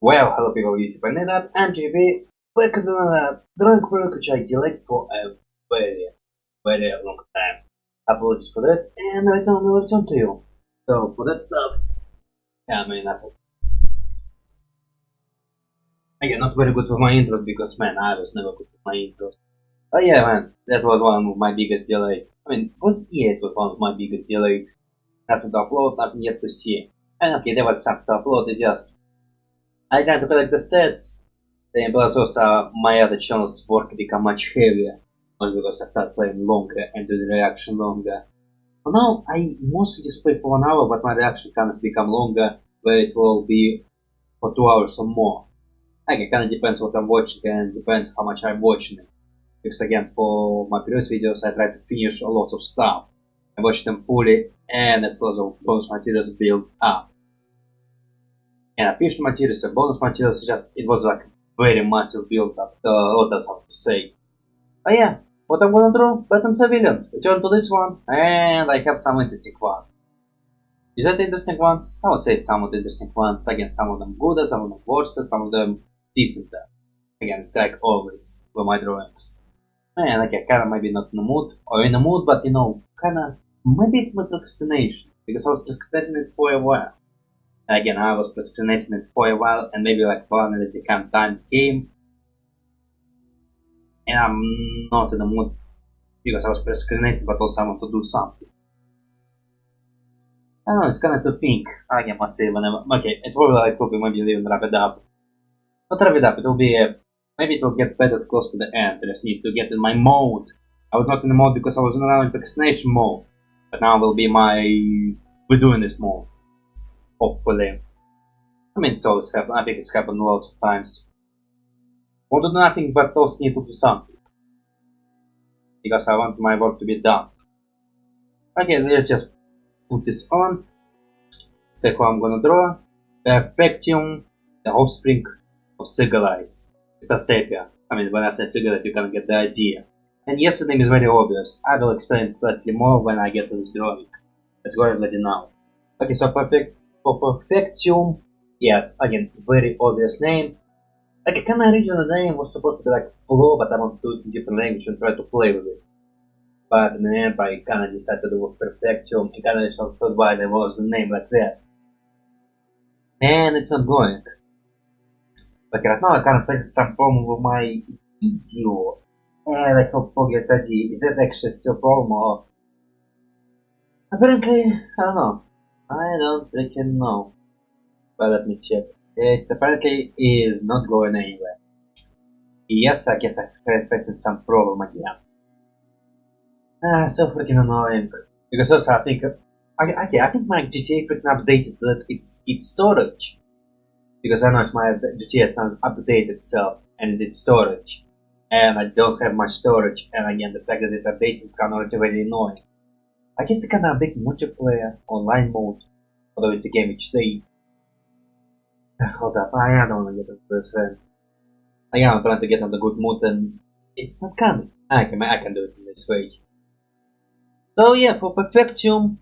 Well, hello people of YouTube and NetApp, and GB, welcome to another drawing work which I delayed for a very long time. Apologies for that, and right now we'll return to you. So, for that stuff, yeah, I mean, again, not very good for my intros because, man, I was never good for my intros. But yeah, man, that was one of my biggest delay. I mean, it was one of my biggest delay. Nothing to upload, nothing yet to see. And okay, there was something to upload, it just I tried to collect the sets, then plus also my other channel's work become much heavier, also because I started playing longer and do the reaction longer. For now, I mostly just play for 1 hour, but my reaction kind of become longer, where it will be for 2 hours or more. Again, it kind of depends what I'm watching and depends how much I'm watching it. Because again, for my previous videos, I tried to finish a lot of stuff. I watched them fully, and it's lots of bonus materials built up. And finished materials and bonus materials, just it was like very massive build up. What else I have to say? But yeah, what I'm gonna draw? Pattern civilians. Return to this one, and I have some interesting ones. Is that interesting ones? I would say it's somewhat interesting ones. Again, some of them good, some of them worse, some of them decent. Again, it's like always with my drawings. And like I kinda maybe not in the mood, or in the mood, but you know, kinda maybe it's my procrastination because I was procrastinating it for a while. Again, I was procrastinating it for a while, and maybe like finally the time came, and I'm not in the mood because I was procrastinating, but also I want to do something. I don't know, it's kind of to think. Again, must say whenever. Okay, it will like probably maybe even wrap it up. Not wrap it up. It will be maybe it will get better close to the end. I just need to get in my mode. I was not in the mode because I was now in procrastination mode, but now will be my we're doing this mode. Hopefully. I mean, it's always happened. I think it's happened lots of times. Won't do nothing, but also need to do something. Because I want my work to be done. Okay, let's just put this on. Say who I'm gonna draw. Perfecvitium, the offspring of Sugilites. Crystalsapien. I mean, when I say Sugilite, you can get the idea. And yes, the name is very obvious. I will explain slightly more when I get to this drawing. Let's go already now. Okay, so Perfecvitium, yes, again, very obvious name. Like, a kind of original name was supposed to be like Flow, but I want to do it in different language and try to play with it. But in the end, I kind of decided to do with Perfecvitium, and kind of just thought why there was the name like that. And it's not going. But right now I kind of faced some problem with my video. And I hope forget idea. Is that actually still a problem or? Apparently, I don't know. I don't freaking know. But let me check. It apparently is not going anywhere. Yes, I guess I faced some problem again. So freaking annoying. Because also I think I think my GTA freaking updated that its storage. Because I know it's my GTA has updated itself and its storage. And I don't have much storage, and again the fact that it's updated is kind of very annoying. I guess it can update multiplayer, online mode, although it's a game each day. Hold up, I don't want to get into this friend. I'm trying to get on the good mood and it's not coming. I can do it in this way. So yeah, for Perfecvitium,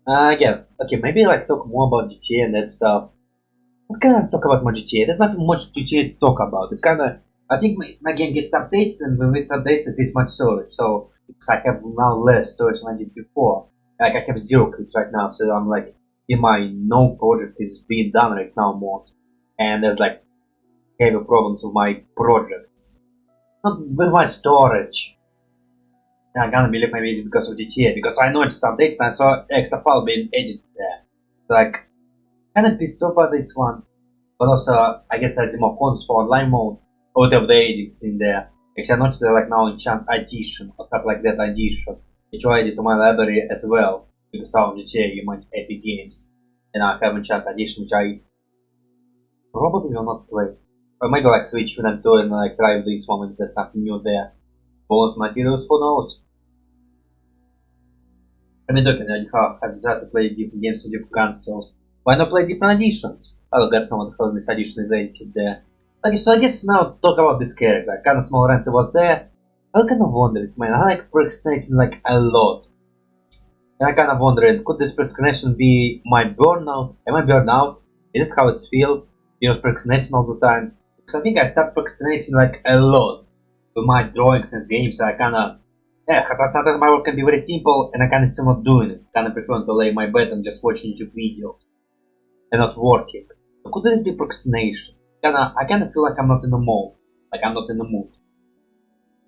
again, okay, maybe like talk more about GTA and that stuff. What can I talk about my GTA? There's nothing much GTA to talk about. It's kinda, I think my game gets updated and when it updates it much storage. So because I have now less storage than I did before. Like I have 0 clicks right now, so I'm like in my no project is being done right now mode. And there's like heavy problems with my projects. Not with my storage. And I can't believe maybe it's because of GTA, because I know it's updated and I saw extra file being edited there. So like kind of pissed off about this one. But also I guess I did more cons for online mode. Out of the edits in there. Actually, I noticed that like now enchant addition or stuff like that addition, which I added to my library as well. Because now in GTA you might Epic Games. And I have enchant addition which I probably will not play. Or maybe like switch when I'm doing like try this one when there's something new there. Bonus materials, who knows? I mean look, I've decided to play different games on different consoles. Why not play different additions? I don't get what the hell this addition is edited there. Okay, so I guess now talk about this character. Kind of small rant was there. I kind of wondered, man. I like procrastinating like a lot. And I kind of wondering, could this procrastination be my burnout? Am I burned out? Is it how it feels? Just procrastinating all the time. Because I think I start procrastinating like a lot with my drawings and games. I kinda sometimes my work can be very simple and I kinda still not doing it. Kinda prefer to lay in my bed and just watch YouTube videos and not working. So could this be procrastination? I kinda feel like I'm not in the mode. Like I'm not in the mood.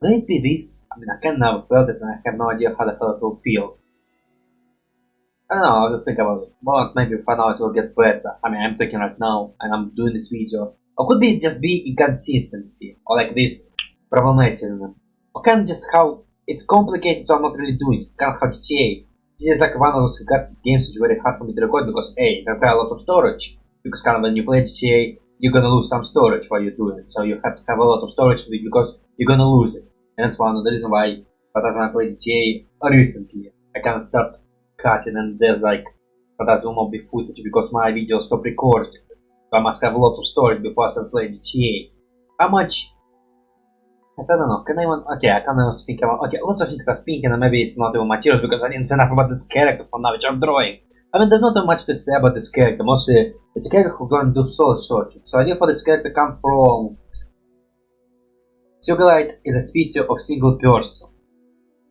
Maybe this, I mean I can never felt it and I have no idea how the hell it will feel. I don't know, I will think about it. Well, maybe for now it will get better. I mean, I'm talking right now, and I'm doing this video. Or could be just be inconsistency, or like this problematism. Or kind of just how it's complicated, so I'm not really doing it. Kind of how GTA. This is like one of those games which is very hard for me to record because A, it requires a lot of storage. Because kind of when you play GTA, you're gonna lose some storage while you're doing it. So you have to have a lot of storage because you're gonna lose it. And that's one of the reasons why, but as I played GTA recently, I kind of start cutting and there's like sometimes will not be footage because my video stopped recording. So I must have lots of storage before I start playing GTA. How much? I don't know. Can I even? Okay, I can't even think about. Okay, lots of things I'm thinking, and maybe it's not even materials because I didn't say enough about this character for now, which I'm drawing. I mean, there's not much to say about this character. Mostly, it's a character who's going to do soul searching. So, idea for this character comes from Sugilite is a species of single person.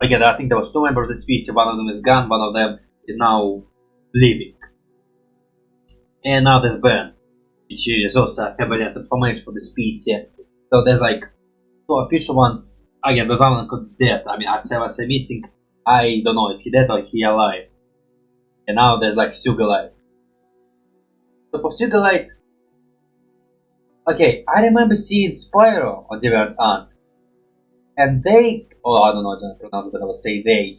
Again, I think there was two members of the species. One of them is gone, one of them is now living. And now there's Ben, which is also a heavily transformation for the species. So there's like two official ones. Again, the one could dead. I mean, I say missing. I don't know, is he dead or he alive? And now there's like Sugilite. So for Sugilite, okay, I remember seeing Spyro on Deviant Ant. And they, I don't know, but I will say they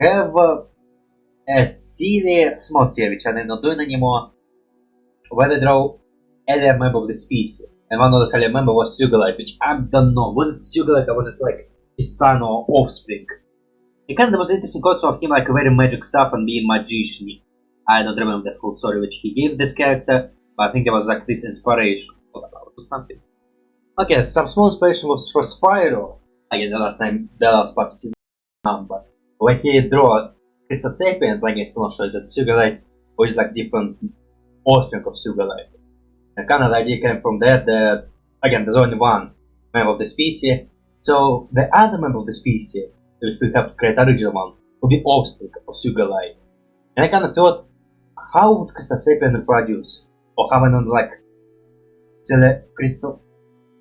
have a series, small series, which I'm not doing anymore, where they draw alien member of the species. And one of those alien member was Sugilite, which I don't know, was it Sugilite or was it like his son or offspring? And kind of was interesting also of him like very magic stuff and being magician. I don't remember the full story which he gave this character, but I think it was like this inspiration. Hold on, I'll do something. Okay, some small inspiration was for Spyro. Again, the last part of his number. When he drew Crystalsapiens, I guess to not show that Sugilite was like different offspring of Sugilite. And kind of the idea came from that, again, there's only one member of the species. So the other member of the species, which we have to create original one, would be offspring of Sugilite. And I kind of thought, how would Crystalsapien reproduce? Or how I know, like,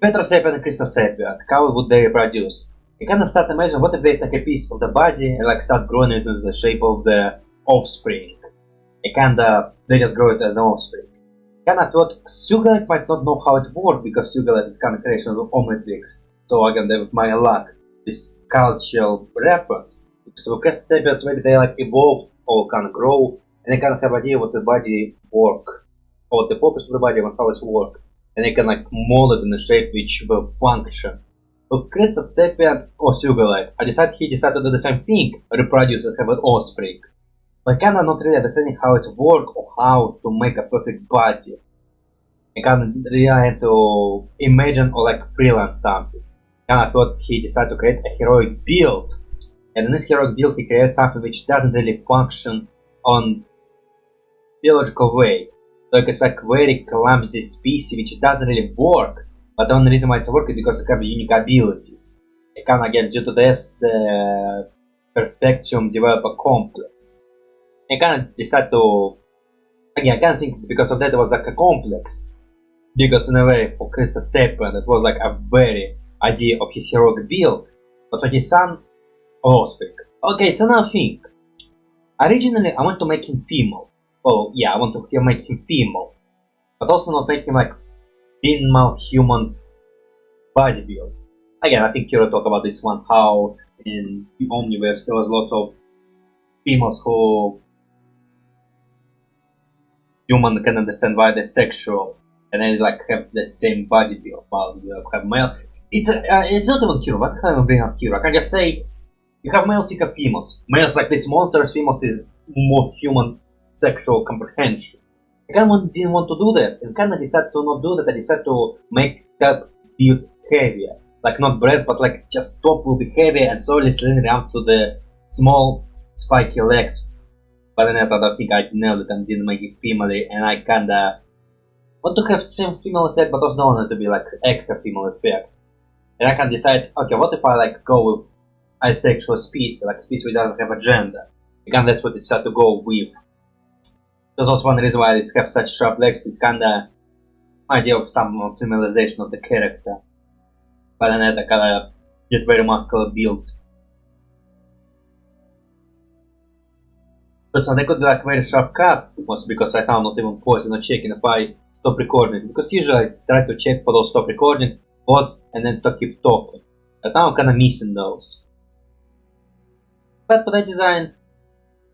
Petrosapien and Crystalsapien, how would they reproduce? You kind of start imagining what if they take a piece of the body and like start growing it into the shape of the offspring. They just grow it as an offspring. Kind of thought Sugilite might not know how it works because Sugilite is kind of creation of Omnitrix. So again, they with my luck, this cultural reference. So Crystalsapiens maybe they like evolve or kind of grow and they kind of have idea what the body work, or what the purpose of the body and how it work. And they can like mold it in a shape which will function. But Crystalsapien or Sugilite, he decided to do the same thing, reproduce and have an offspring. But kinda not really understanding how it works or how to make a perfect body. I kinda really had to imagine or like freelance something. Kinda thought he decided to create a heroic build. And in this heroic build he created something which doesn't really function on biological way. So it's like very clumsy species which doesn't really work, but the only reason why it's working is because it have unique abilities. It can again due to this the Perfecvitium developer complex. I kind of decided to again I kind of think because of that it was like a complex. Because in a way for Crystalsapien it was like a very idea of his heroic build. But for his son offspring. Okay, it's another thing. Originally I want to make him female. Oh yeah, I want to make him female, but also not make him like female human body build. Again, I think you'll talk about this one, how in the Omniverse there was lots of females who human can understand why they're sexual, and then like have the same body build while you have male. It's not even hero. What the hell am I bringing up hero? I can just say you have males, you have females. Males like this monsters, females is more human sexual comprehension. I kind of didn't want to do that, and kind of decided to not do that. I decided to make that build heavier, like not breast, but like just top will be heavier and slowly sliding around to the small spiky legs. But then I think I nailed it and didn't make it female, and I kinda Want to have female effect, but also don't want it to be like extra female effect. And I can decide, okay, what if I like go with asexual species, like species which doesn't have a gender? Again, that's what it's set to go with. There's also one reason why it has such sharp legs. It's kinda idea of some feminization of the character. But then I kinda get very muscular build. But so they could be like very sharp cuts, mostly because right now I'm not even pausing or checking if I stop recording. Because usually I try to check for those stop recording, pause, and then to keep talking. But now I'm kinda missing those. But for that design,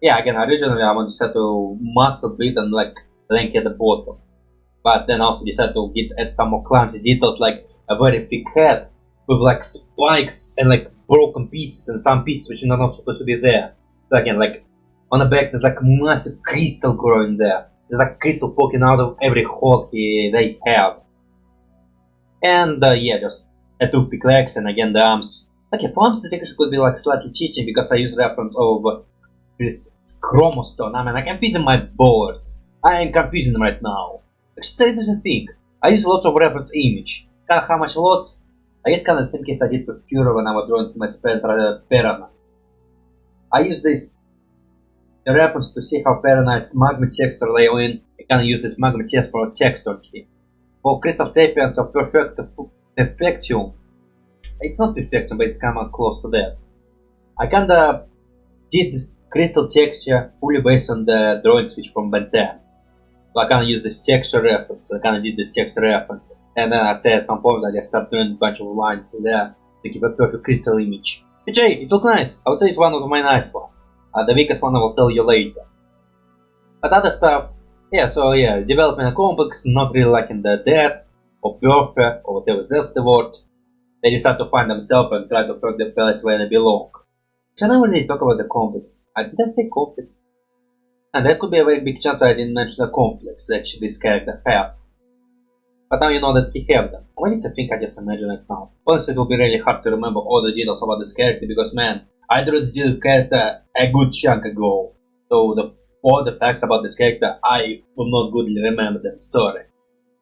yeah, again, originally I wanted to set to muscle bit and like length at the bottom. But then also decided to add some more clumsy details like a very thick head with like spikes and like broken pieces and some pieces which are not supposed to be there. So again, like on the back there's like massive crystal growing there. There's like crystal poking out of every hole they have. And yeah, just a toothpick legs and again the arms. Okay, for arms it actually could be like slightly cheating because I use reference of chromostone. I mean, I'm confusing my board. I am confusing them right now. Actually, there's a thing. I use lots of reference image. How much lots? I guess kind of the same case I did with Pura when I was drawing my spell Veran. I use this reference to see how Veranite's magma texture lay in. I can use this magma text for texture key. For Crystalsapien of Perfecvitium, it's not Perfecvitium, but it's kind of close to that. I kinda did this crystal texture fully based on the drawing switch from Ben 10. So I kinda used this texture reference, I kinda did this texture reference. And then I'd say at some point I just started doing a bunch of lines there to keep a perfect crystal image. Which hey, it looks nice. I would say it's one of my nice ones. The weakest one I will tell you later. But other stuff, yeah, so yeah, developing a complex, not really liking the depth, or perfect, or whatever that's the word. They decide to find themselves and try to find the place where they belong. I never really talk about the complex. Did I say complex? And that could be a very big chance I didn't mention the complex that this character have. But now you know that he have them. Maybe it's a thing I just imagine it now. Honestly, it will be really hard to remember all the details about this character because man, I drew this character a good chunk ago. So all the facts about this character, I will not goodly remember them, sorry.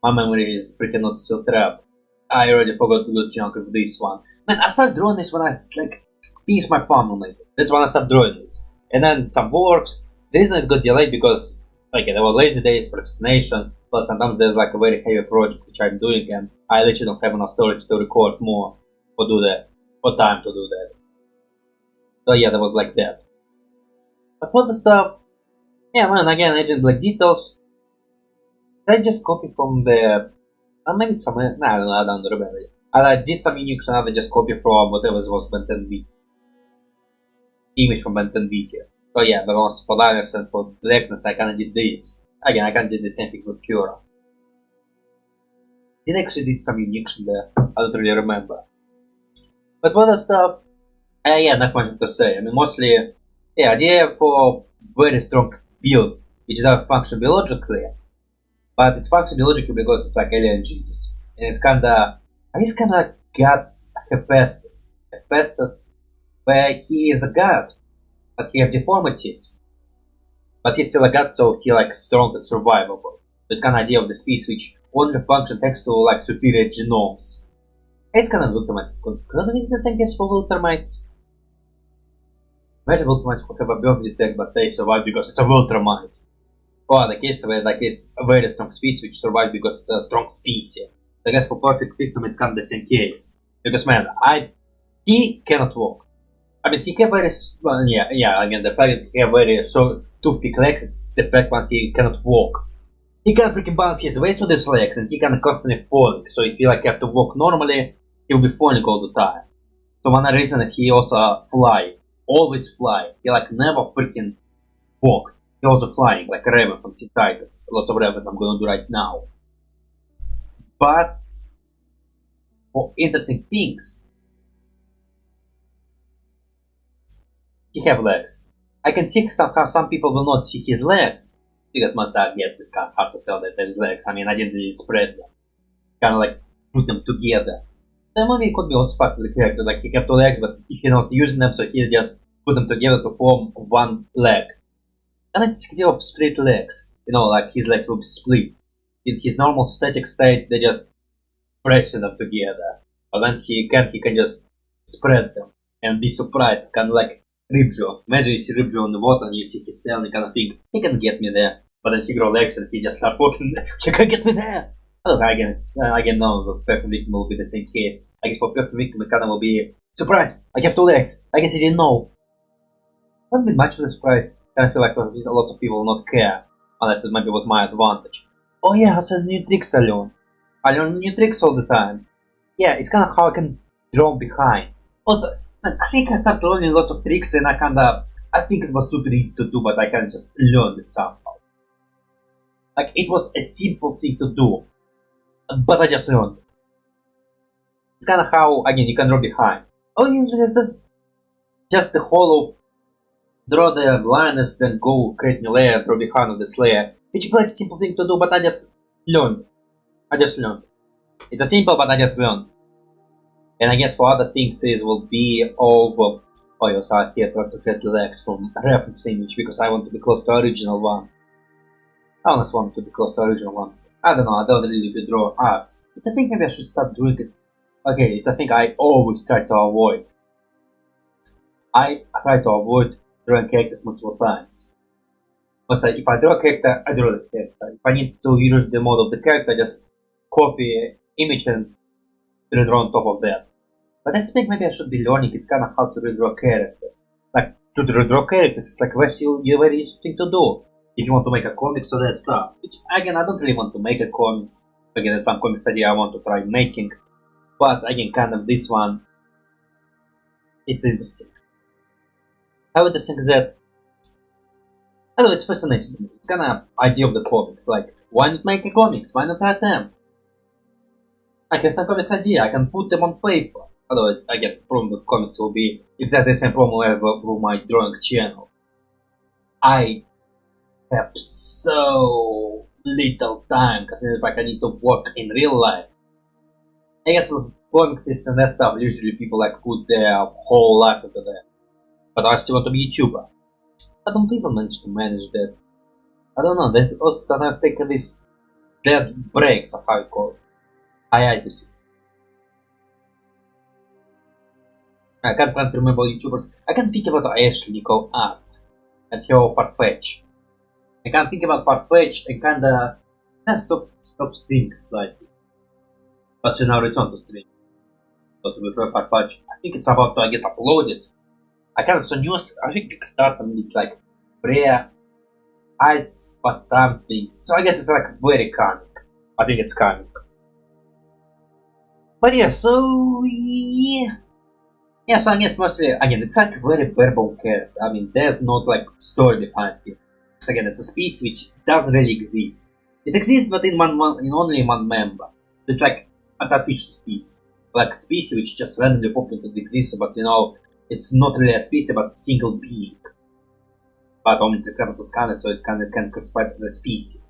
My memory is pretty not still trapped. I already forgot a good chunk of this one. Man, I started drawing this when I like finish my farm on it. That's when I started drawing this. And then some works. The reason it got delayed because like there were lazy days, procrastination, plus sometimes there's like a very heavy project which I'm doing and I literally don't have enough storage to record more or do that, or time to do that. So yeah, that was like that. But for the stuff, yeah man, again, I didn't like details. I just copied from the, maybe some, I don't know, I don't remember. I did some uniques and I just copied from whatever was Ben 10 Wiki. Image from Ben 10 Wiki. So yeah, but also for liners and for directness I kinda did this. Again, I kinda did the same thing with Cura. Did actually did some uniques in there, I don't really remember. But for the stuff, yeah, not much to say. I mean, mostly, yeah, idea for very strong build, which doesn't function biologically, but it's function biologically because it's like alien Jesus. And it's kinda, I guess kinda like God's Hephaestus. Hephaestus, where he is a god, but he has deformities. But he's still a god, so he like strong and survivable. It's kind of idea of the species which only function thanks to like superior genomes. It's kind of Ultramites. Could I be the same case for Ultramites? Imagine Ultramites who have a birth defect but they survive because it's a Ultramite. Or the case where like it's a very strong species which survives because it's a strong species. I guess for Perfecvitium it's kind of the same case. Because man, he cannot walk. I mean, he can very, well, yeah, again, the fact that he has very toothpick legs, it's the fact that he cannot walk. He can freaking bounce his waist with his legs and he can constantly falling, so if he like have to walk normally, he'll be falling all the time. So one reason is he also fly, always fly, he like never freaking walk. He also flying, like a raven from Teen Titans, lots of raven I'm gonna do right now. But, for interesting things, he have legs. I can see somehow some people will not see his legs. Because myself, yes, it's kind of hard to tell that there's legs. I mean, I didn't really spread them. Kind of like put them together. Then maybe it could be also part of the character. Like he have two legs, but if you're not using them, so he just put them together to form one leg. And it's the idea of split legs. You know, like his leg will be split. in his normal static state, they just pressing them together. But when he can just spread them and be surprised, kind of like Ripjo. Imagine you see Ripjo on the water and you see his tail and you kind of think, he can get me there. But then he grow legs and he just start walking, he can get me there! I don't know, again, no, the Perfect Victim will be the same case. I guess for Perfect Victim, it kind of will be, surprise! I have 2 legs! I guess he didn't know. Not be much of a surprise. I feel like lots of people will not care, unless it maybe was my advantage. Oh yeah, I said new tricks I learn. I learn new tricks all the time. Yeah, it's kind of how I can draw behind. Also, man, I think I started learning lots of tricks and I think it was super easy to do, but I kind of just learned it somehow. Like, it was a simple thing to do, but I just learned it. It's kind of how, again, you can draw behind. Oh, yeah, just the hollow, draw the liners, then go create new layer, draw behind of this layer. Which is like a simple thing to do, but I just learned. It's a simple, but I just learned. And I guess for other things, it will be over. Oh, yes, I here try to get legs from reference image because I want to be close to original one. I always want to be close to original ones. I don't know, I don't really draw art. It's a thing maybe I should start doing it. Okay, it's a thing I always try to avoid. I try to avoid drawing characters multiple times. Also, if I draw a character, I draw the character. If I need to use the model of the character, I just copy image and redraw on top of that. But I think maybe I should be learning, it's kind of how to redraw characters. Like, to redraw characters is like a very easy thing to do. If you want to make a comics or that stuff. Which, again, I don't really want to make a comics. Again, there's some comics idea I want to try making. But, again, kind of this one, it's interesting. I would think that, I don't know, it's fascinating to me. It's kind of idea of the comics. Like, why not make a comics? Why not write them? I have some comics idea, I can put them on paper. Although, again, the problem with comics will be exactly the same problem I have with my drawing channel. I have so little time, because it's like I need to work in real life. I guess with comics and that stuff, usually people like put their whole life into that. But I still want to be a YouTuber. I don't even manage to manage that. I don't know, there's also sometimes taking this dead breaks, of how you call it. Hiatuses. I can't try to remember YouTubers. I can think about Ashley Nicole Arts and her Farfetch. I can't think about Farfetch and kinda stop streaming slightly. But she now return to stream. But with Farfetch, I think it's about to get uploaded. I can't saw news, I think Kickstarter, it's like Brea Alpha something. So I guess it's like very comic. I think it's comic. But yeah, so yeah. Yeah, so I guess mostly, again, it's like a very bare-bone character. I mean, there's not like story behind it. Because again, it's a species which doesn't really exist. It exists, but in only one member. It's like a artificial species. Like a species which just randomly popped into existence, but you know, it's not really a species, but a single being. But only it's example to scan it, so it's kind of can classify as a species.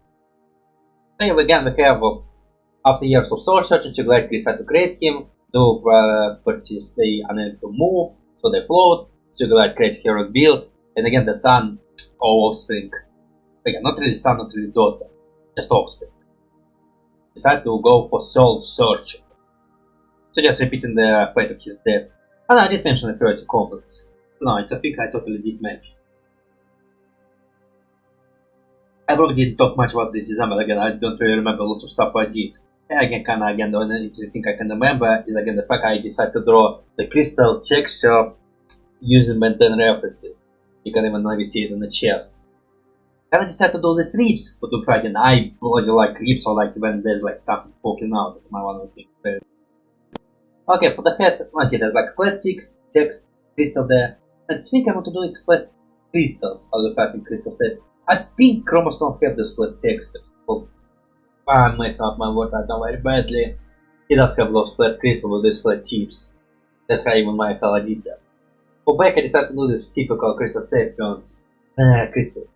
So yeah, again, we have, after years of soul searching, Sugilite decided to create him. The properties they unable to move, so they float. Sugilite creates hero build, and again the son or offspring. Again, not really son, not really daughter, just offspring. Decide to go for soul searching. So just repeating the fate of his death. And I did mention the it's a complex. No, it's a fix I totally did mention. I probably didn't talk much about this design, but again I don't really remember lots of stuff I did. Again, the only thing I can remember is again the fact I decided to draw the crystal texture using maintain references. You can even maybe see it in the chest. And I decided to do these ribs, but look again, I bloody like ribs or like when there's like something poking out. That's my one of the things. Okay, for the head, okay, there's like flat text, crystal there. And the thing I want to do is flat crystals. I'll look at in crystal set. I think Chromosome have this flat text. I'm messing up my word right now very badly. He does have those flat crystals with these flat tips. That's how even my fellow did that. For back I decided to do this typical Crystalsapiens crystal.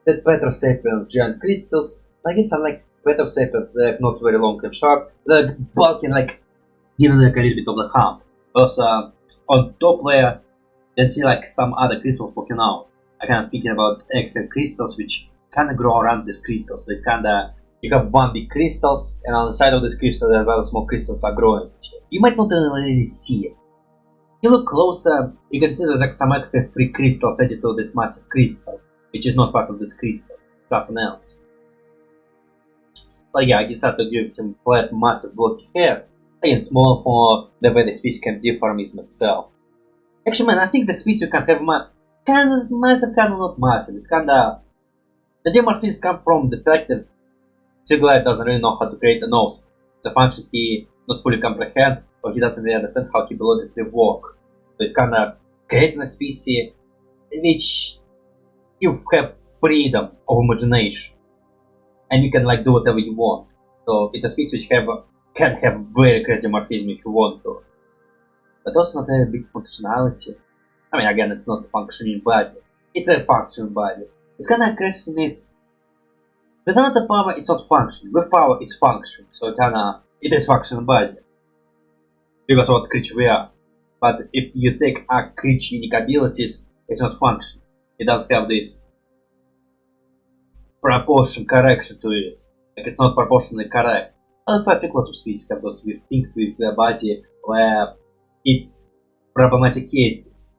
That Petrosapiens giant crystals. I guess I like Petrosapiens, they're not very long and sharp. They're bulky and like giving like a little bit of the hump. Also on top layer then see like some other crystals poking out. I kind of thinking about extra crystals which kinda grow around these crystals, so it's kinda You have one big crystals, and on the side of this crystal there's other small crystals are growing. You might not really see it. If you look closer, you can see there's like some extra free crystals added to this massive crystal, which is not part of this crystal, it's something else. But yeah, I decided to give him flat, massive blocky head, again small for the way the species can deformism itself. Actually, man, I think the species can have kind of massive, kind of not massive. It's kind of the dimorphisms come from the fact that Sugilite doesn't really know how to create an offspring. It's a function he not fully comprehend, or he doesn't really understand how he biologically work. So it's kind of creating a species which you have freedom of imagination, and you can like do whatever you want. So it's a species which can have very creative dimorphism if you want to, but also not a big functionality. I mean, again, it's not a functioning body. It's a functioning body. It's kind of a question. It's without the power, it's not functioning. With power, it's functioning. So it is functioning body because of what creature we are. But if you take a creature unique abilities, it's not functioning. It does have this proportion correction to it. Like it's not proportionally correct. Although I think lots of species have those weird things with their body where it's problematic cases.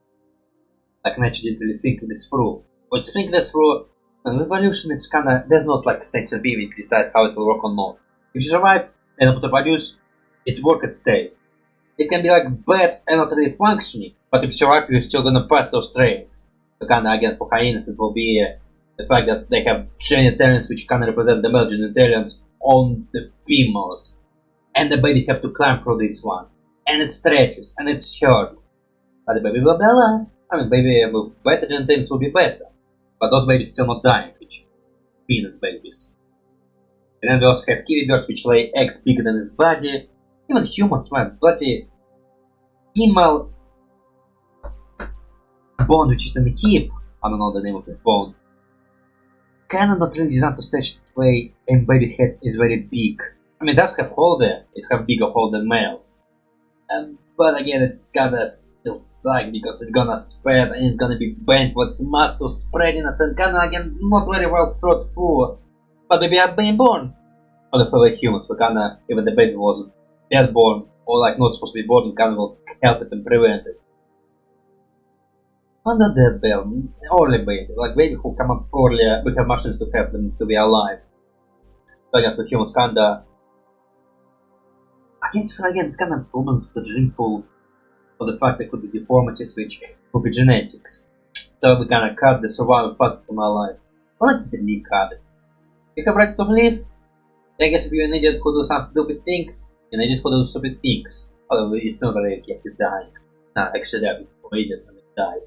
I can actually really think this through. But think this through, in evolution it's kinda, there's not like sentient being which decide how it will work or not. If you survive and able to produce, it's work and stay. It can be like bad and not really functioning, but if you survive you're still gonna pass those traits. So kinda again for hyenas it will be the fact that they have genitalians which kinda represent the male genitalians on the females. And the baby have to climb through this one. And it stretches, and it's hurt. But the baby will be alive. I mean, baby with better genitalians will be better. But those babies still not dying, which penis babies. And then we also have kiwi birds which lay eggs bigger than his body. Even humans, man, bloody female bone which is in the hip. I don't know the name of the bone. Kinda not really designed to stretch that way, and baby head is very big. I mean, it does have hole there. It's have bigger hole than males. But again, it's gotta still suck because it's gonna spread and it's gonna be bent with muscle spreadiness and kinda again not very well thought through. But baby are being born. Or the fellow humans, but kinda even the baby wasn't dead born or like not supposed to be born, kinda will help it and prevent it. Under dead baby, early baby, like baby who come up earlier, we have machines to help them to be alive. So I guess with humans kinda again, it's kind of a problem with the gene pool for the fact there could be deformities which could be genetics. So we kind of cut the survival factor from our life. Well, let's delete cut it. You have right to live. I guess if you're an idiot who do some stupid things, you're an idiot who do stupid things. Although it's not really like you're dying. Nah, actually, there are people idiots and they died.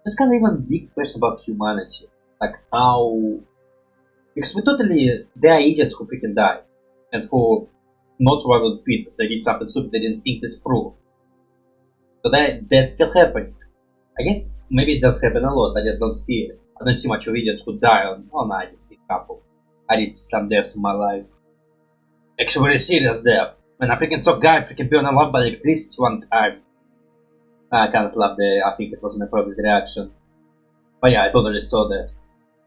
There's kind of even big question about humanity. Like how. Because we totally. There are idiots who freaking die. And who. Not survival of fitness, they did something stupid, they didn't think this through. So that's still happening. I guess maybe it does happen a lot, I just don't see it. I don't see much of idiots who die on, oh no, I did see a couple. I did see some deaths in my life. Actually very serious death. When I freaking saw a guy freaking burned alive by electricity one time. I kind of loved I think it was an appropriate reaction. But yeah, I totally saw that.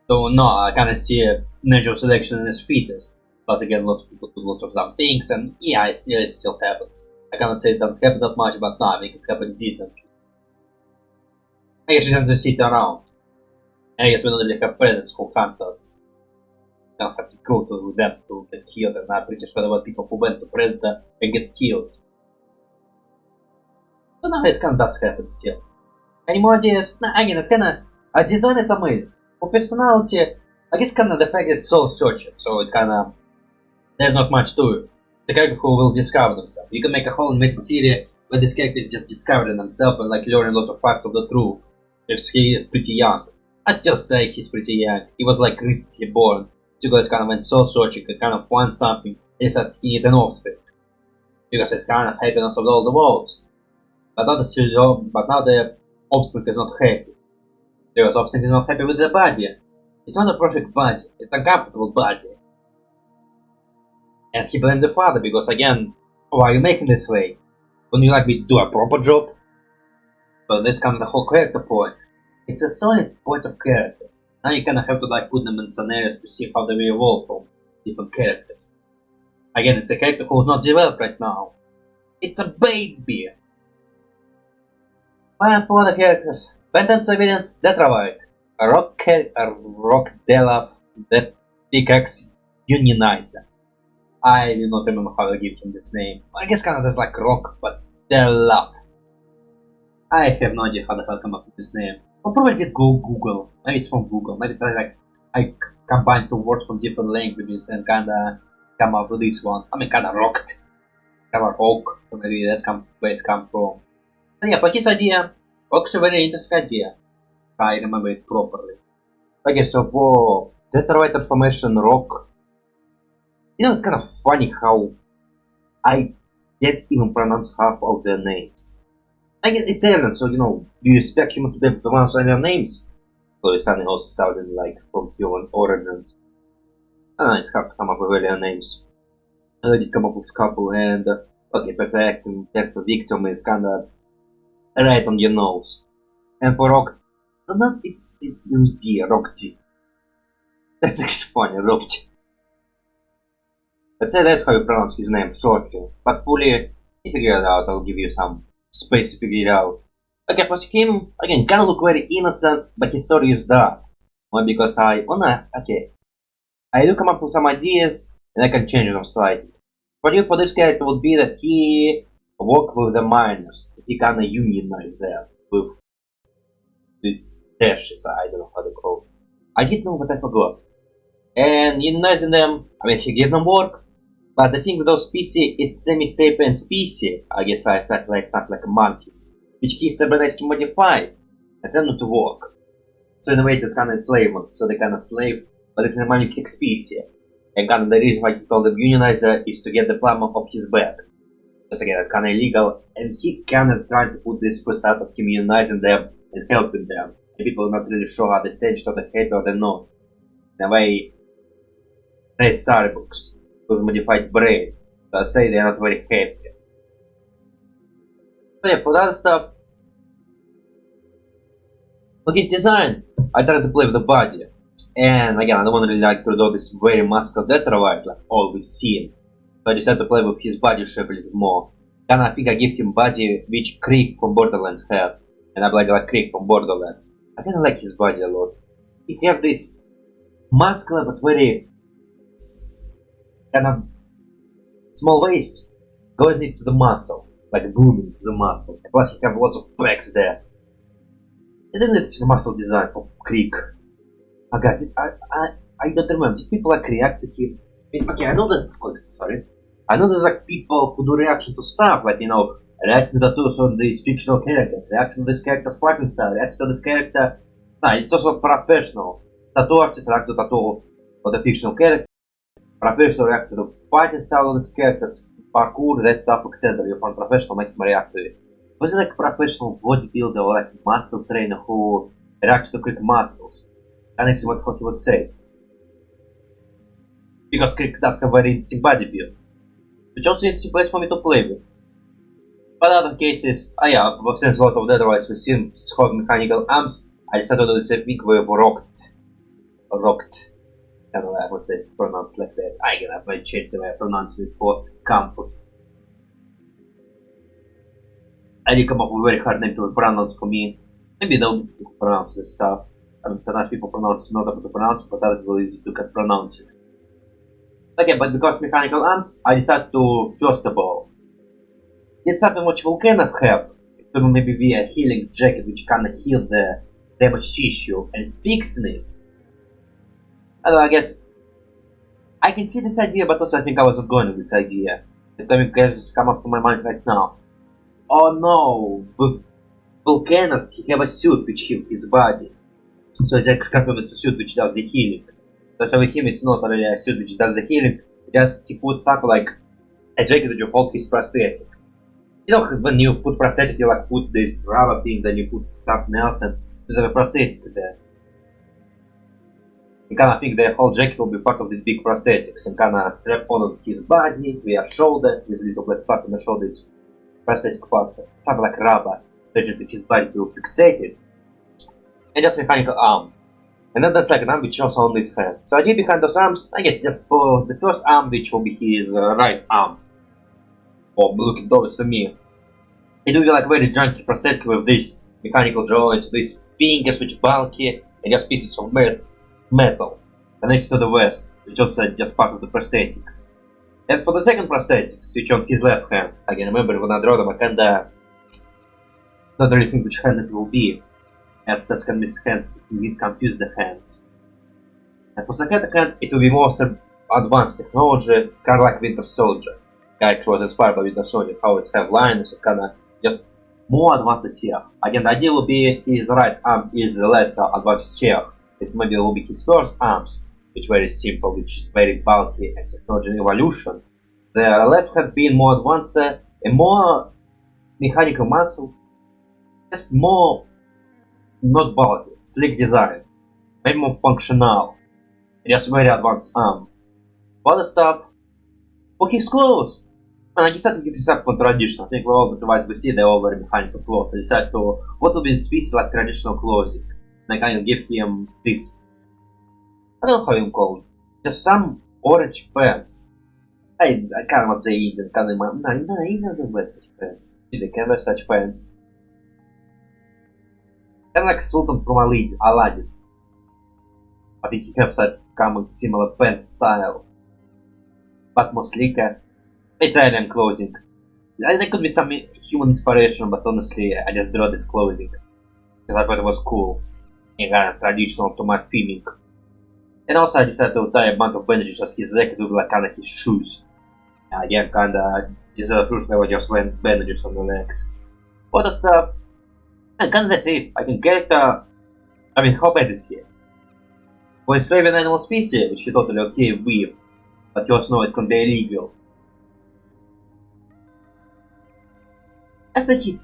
So no, I kinda see natural selection in its fetus. Plus again, lots of people do lots of dumb things, and yeah, it still happens. I cannot say it doesn't happen that much, but no, I think it's happening decently. I guess you have to sit around. And I guess we don't really have predators who hunt us. You don't have to go to them to get killed, and I'm pretty sure about people who went to predator and get killed. So now it kinda does happen still. Any more ideas? Nah, again, it's kinda a design, it's amazing. For personality, I guess kinda the fact it's soul searching, so it's kinda there's not much to it. It's a character who will discover themselves. You can make a whole Medicine City where this character is just discovering himself and like learning lots of parts of the truth. Because he is pretty young. I still say he's pretty young. He was like recently born. Sugilite kind of went soul searching and kind of found something. He said he needed an offspring. Because it's kind of happiness of all the worlds. But now the offspring is not happy. Because offspring is not happy with the body. It's not a perfect body. It's a comfortable body. And he blamed the father because again, why are you making this way? Wouldn't you like me to do a proper job? So that's kind of the whole character point. It's a solid point of characters. Now you kind of have to like put them in scenarios to see how they will evolve from different characters. Again, it's a character who's not developed right now. It's a baby! And for the characters, Perfecvitium Detrovite, Rocdelav the Pickaxers, unionizer. I do not remember how to give him this name. I guess kind of just like Rock, but Delav. I have no idea how the hell come up with this name. I probably did go Google. Maybe it's from Google. Maybe like I combined two words from different languages and kinda come up with this one. I mean, kinda rocked. Kinda rock. So maybe that's where it's come from. So yeah, but his idea, actually very interesting idea. If I remember it properly. Okay, so for Detrovite formation rock, you know, it's kind of funny how I can't even pronounce half of their names. I get Italian, so you know, do you expect him to be able to pronounce any names? So it's kind of also sounding like from human origins. I don't know, it's hard to come up with alien names. I did come up with a couple, and okay, Perfecvitium is kind of right on your nose. And for Rock, not it's the Rockty. That's actually funny, Rockty. Let's say that's how you pronounce his name shortly, but fully, you figure it out. I'll give you some space to figure it out. Okay, for him, again, can look very innocent, but his story is dark. Well, because I do come up with some ideas, and I can change them slightly. For this character would be that he worked with the miners. He kinda unionized them with these dashes, I don't know how to call it. I did know, but I forgot. And unionizing them, I mean, he gave them work, but the thing with those species, it's semi-sapient species, I guess like something like monkeys, which he cybernetically modified, and then not to work. So in a way, it's kind of enslavement, so they kind of slave, but it's an animalistic species. And kind of the reason why he called them unionizer is to get the plumber off his back. Because again, it's kind of illegal, and he kind of tried to put this facade of him unionizing them and helping them. And people are not really sure are they changed or they happy or they're not. In a way, they sorry books with modified brain, so I say they're not very happy. So yeah, for the other stuff, for his design, I tried to play with the body. And again, I don't want to really like to do this very muscular Detrovite like all we've seen. So I decided to play with his body shape a little bit more. And I think I give him body which Krieg from Borderlands have. And I bloody like Krieg from Borderlands. I kinda like his body a lot. He have this muscular but very kind of small waist going into the muscle. Like blooming to the muscle. Plus he have lots of pecs there. Isn't it a muscle design for Krieg? I got it. I don't remember. Did people like react to him? Okay, I know that. Sorry, I know there's like people who do reaction to stuff, like you know, reacting to tattoos on these fictional characters, reacting to this character's fighting style, reacting to this character. Nah, it's also professional. Tattoo artists react to tattoo of the fictional character. Professional react to the fighting style of these characters. Parkour, that stuff, etc. You find professional, make him react to it. Was it like a professional bodybuilder or like muscle trainer who reacts to quick muscles? And this is what he would say. Because Krieg does have very interesting body build. Which also interesting place for me to play with. But other cases, yeah, I've seen a lot of Detroites with seen called mechanical arms. I decided to do the same thing with Rocked. I don't know I would say it's pronounced like that. I might change the way I pronounce it for comfort. I did come up with a very hard name to pronounce for me. Maybe they'll pronounce this stuff. I mean, sometimes people pronounce not able to pronounce, but other people use to can pronounce it. Okay, but because mechanical arms, I decided to first of all get something which volcanoes have. It could maybe be a healing jacket which can heal the damaged tissue and fixing it. I don't know, I guess I can see this idea, but also I think I wasn't going with this idea. The comic has come up to my mind right now. Oh no, with volcanoes he have a suit which heals his body. So it's actually it's a suit which does the healing. So with him it's not really a suit which does the healing, just he puts up like a jacket that you hold his prosthetic. You know when you put prosthetic you like put this rubber thing, then you put something else and you have a prosthetic there. You kinda think the whole jacket will be part of this big prosthetics and kinda strap on his body via shoulder, this little black part on the shoulder, it's prosthetic part, something like rubber, stretched with his body to fixate it. And just mechanical arm. And then the second arm which shows on his hand. So idea behind those arms, I guess just for the first arm which will be his right arm. Or looking towards to me. It will be like very junky prosthetic with this mechanical joints, these fingers which bulky, and just pieces of metal. And next to the west, which also just part of the prosthetics. And for the second prosthetics, which on his left hand, I can remember when I draw them, I kinda not really think which hand it will be, as that's can confuse the hands. And for second hand, it will be more advanced technology, kinda like Winter Soldier. It was inspired by Winter Soldier, how it have lines, so kinda just more advanced tier. Again, the idea will be his right arm is less advanced tier. It's maybe will be his first arms, which very simple, which is very bulky and technology evolution. The left hand being more advanced and more mechanical muscle, just more not bulky, slick design, maybe more functional, just very advanced arm. Other stuff for his clothes. And I decided to give this up for traditional. I think all the Detrovites we see they all very mechanical clothes. I decided to what would be in species like traditional clothing. And I kind of give him this. I don't know how you call it. Just some orange pants. I cannot say Indian. No, Indian don't wear such pants. They can wear such pants. Kind of like Sultan from Aladdin. I think he have such common similar pants style. But more slicker. It's alien clothing. There could be some human inspiration, but honestly, I just draw this clothing. Because I thought it was cool. And kind of traditional to my feeling. And also I decided to tie a bunch of bandages as his leg to be like kind of his shoes. Again, kinda, instead of shoes, they were just bandages on the legs. Other stuff. And kinda that's it. I can character. I mean, how bad is he? For enslaving animal species, which he totally okay with. But he also knows it can be illegal. As a he.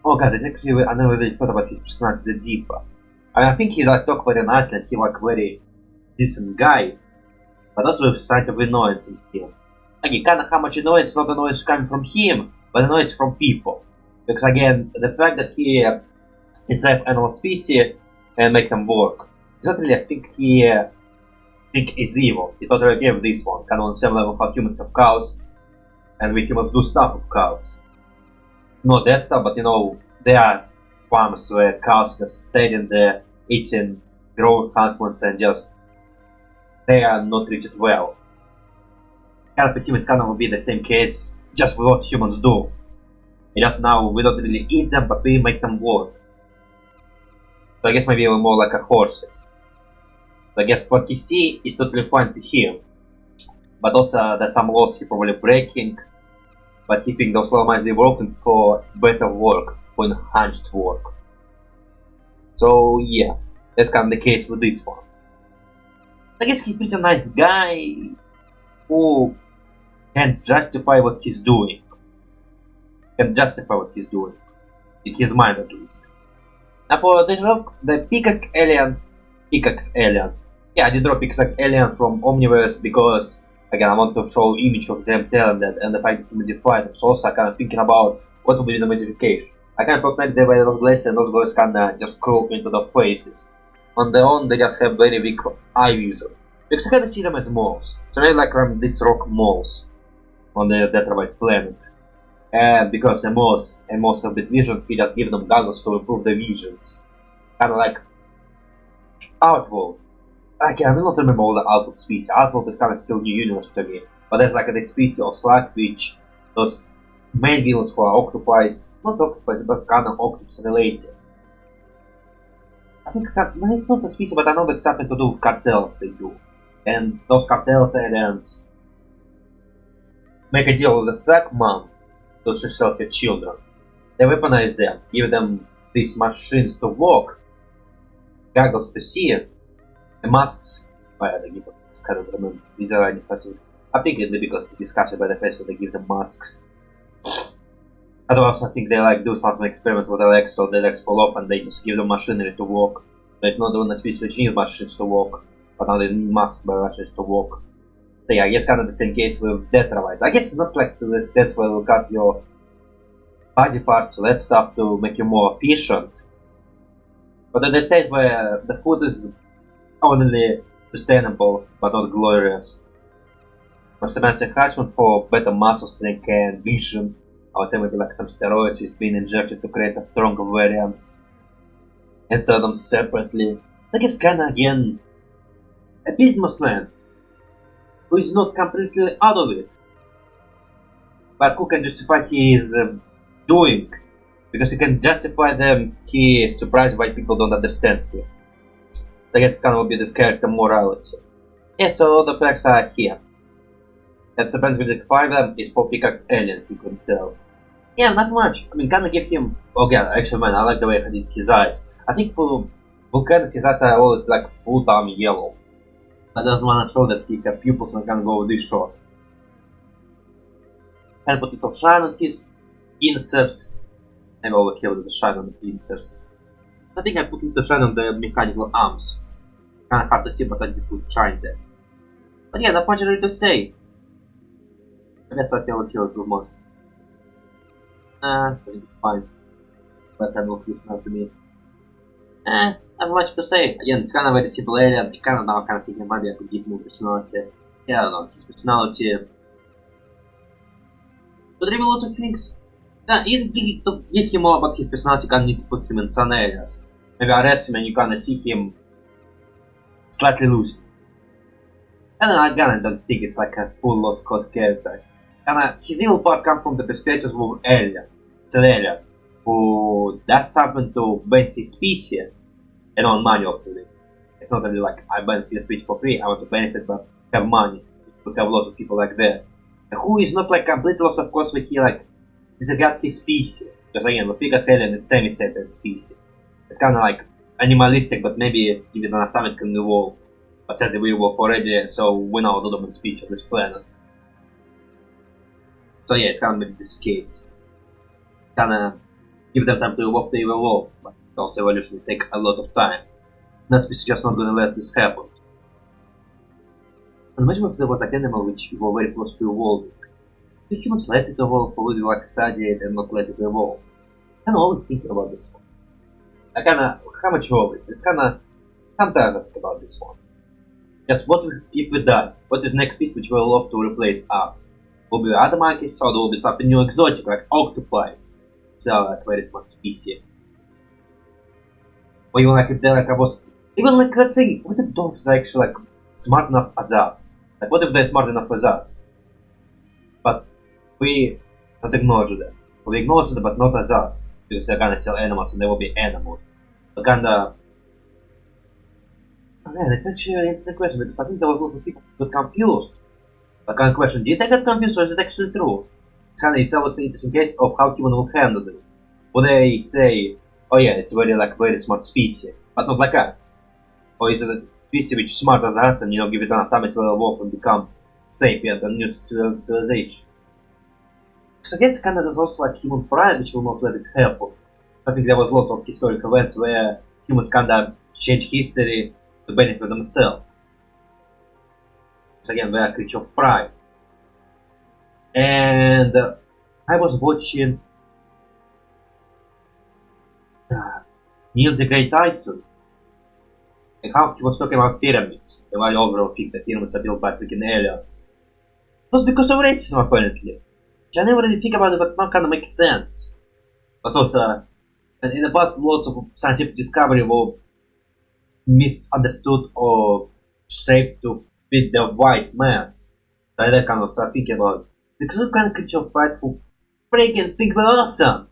Oh god, it's actually, I never really thought about his personality that deeper. I think he like talk very nicely and he like very decent guy. But also with side of annoyance in him. Again, kinda how much annoyance, not annoyance coming from him, but annoyance from people. Because again, the fact that he enslaved animal species and make them work. It's not really, I think he think is evil. He totally okay with this one. Kinda on the same level how humans have cows. And we humans do stuff with cows. Not that stuff, but you know, there are farms where cows just staying there, eating, growing huntsmans and just they are not treated well. Kind of for humans kind of will be the same case, just with what humans do. And just now we don't really eat them, but we make them work. So I guess maybe we're more like a horses. So I guess what he see is totally fine to him. But also there's some laws he probably breaking. But he thinks those laws might be working for better work, for enhanced work. So yeah, that's kind of the case with this one. I guess he's a pretty nice guy who can justify what he's doing. In his mind at least. Now for the Pickaxe Alien. Yeah, I did draw Pickaxe Alien from Omniverse because again I want to show image of them talented and the fact that we modify them. So also I kind of thinking about what will be the modification. I kind of thought maybe they were not less and those guys kinda just crawl into the faces. On their own they just have very weak eye vision. Because I kinda see them as moles. So maybe like these rock moles on the Detrovite planet. And because the moles have bad vision, he just give them goggles to improve their visions. Kinda like Outworld. Okay, I will not remember all the Outworld species. Outworld is kinda still new universe to me. But there's like this species of slugs which those main villains who are octopies, not octopies, but kinda octopus related. I think it's not a species, but I know that it's something to do with cartels they do. And those cartels aliens make a deal with the slug mom to sell her children. They weaponize them, give them these machines to walk, goggles to see, and masks. They give them, I don't remember. These are any person. I think it's because we discussed by the person they give them masks. I also think they like do something experiment with their legs, so their legs fall off and they just give them machinery to walk. Like not doing a species which need machines to walk, but now they need masks by machines to walk. So yeah, I guess kind of the same case with Detrovites. I guess it's not like to the extent where you cut your body parts, so that stuff to make you more efficient. But at the state where the food is only sustainable but not glorious. For semantic attachment for better muscle strength and vision, I would say maybe like some steroids is being injected to create a stronger variants and sell them separately. It's like it's kinda again a businessman who is not completely out of it, but who can justify his doing, because he can justify them he is surprised why people don't understand him. I guess it's gonna be this character morality. Yeah, so the facts are here. That Perfecvitium 5 is for pickaxe alien, you could tell. Yeah, not much. I mean, kinda give him. Oh yeah, actually, man, I like the way he did his eyes. I think for Vulcanus, his eyes are always like full time yellow. I don't wanna show that he has pupils and can go this short. And put little shine on his pincers. I'm overkill with the shine on the pincers. I think I put little shine on the mechanical arms. Kinda hard to see, but I did put shine there. But yeah, not much really to say. I guess I can overkill it with most. It's fine. But I will flip now to me. Not much to say. Again, it's kind of very simple alien. You kind of now kind of thinking maybe I could give more personality. Yeah, I don't know, his personality. But reveal lots of things. To give him more about his personality, you kind of need to put him in some areas. Maybe arrest him and you kind of see him slightly loose. And then I don't think it's like a full lost cause character. His evil part comes from the perspective of alien. It's an alien who does something to benefit his species and earn money off of it. It's not only like I benefit the species for free, I want to benefit but have money. We have lots of people like that. And who is not like completely lost of course when he like disregard his species. Because again, the biggest alien is semi-sentient species. It's kinda like animalistic, but maybe give it enough time it can evolve. But sadly we evolve already, so we're now the dominant species of this planet. So yeah, it's kinda this case. Kinda give them time to evolve, they will evolve. But also evolution will take a lot of time. That species just not gonna let this happen. And imagine if there was an animal which were very close to evolving. If humans let it evolve, or would we like study it and not let it evolve? I'm always thinking about this one. I kinda, how much always? It's kinda, sometimes I think about this one. Just what if we die? What is the next species which will love to replace us? Will be other monkeys, or there will be something new exotic like octopi. So like very smart species. Or even like if they're like even like let's say, what if dogs are actually like smart enough as us? Like what if they're smart enough as us? But we not acknowledge them. We acknowledge them but not as us. Because they're gonna sell animals and they will be animals. But kinda oh man, it's actually an interesting question because I think there was a lot of people who got confused. I kind of question, did I get confused or is it actually true? It's always an interesting case of how human will handle this. Will they say, oh yeah, it's very smart species, but not like us? Or it's a species which is smart as us and give it enough time it will evolve and become sapient and new civilization. So I guess kinda there's also like human pride which will not let it happen. I think there was lots of historical events where humans kinda change history to benefit themselves. So again, we are a creature of pride. And I was watching Neil deGrasse Tyson and how he was talking about pyramids. And I overall think that pyramids are built by freaking aliens. It was because of racism apparently. Which I never really think about it, but now kinda makes sense. But also, in the past lots of scientific discovery were misunderstood or shaped to fit the white man's. So I kind of start thinking about it. Because you kind of creature of pride who freaking think we're awesome.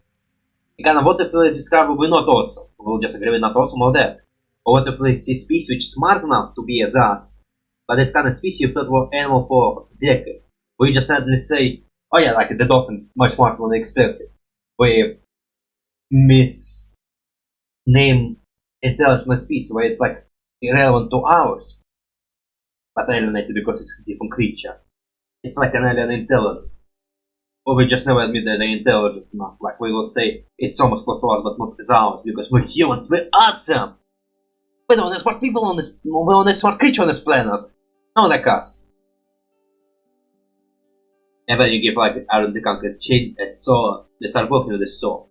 And kind of what if we discover we're not awesome? We'll just agree we're not awesome or that. Or what if we see a species which is smart enough to be as us, but it's kind of species you thought were animal for decades. We just suddenly say, oh yeah, like the dolphin, much smarter than we expected. We misname intelligent species where it's like irrelevant to ours. But alienated because it's a different creature. It's like an alien intelligent. Or we just never admit that they're intelligent enough. Like we would say, it's almost close to us but not as ours because we're humans, we're awesome! We're the only smart people on this, we're the only smart creature on this planet. Not like us. And then you give like Aaron the Conqueror chain and saw, they start walking with the saw.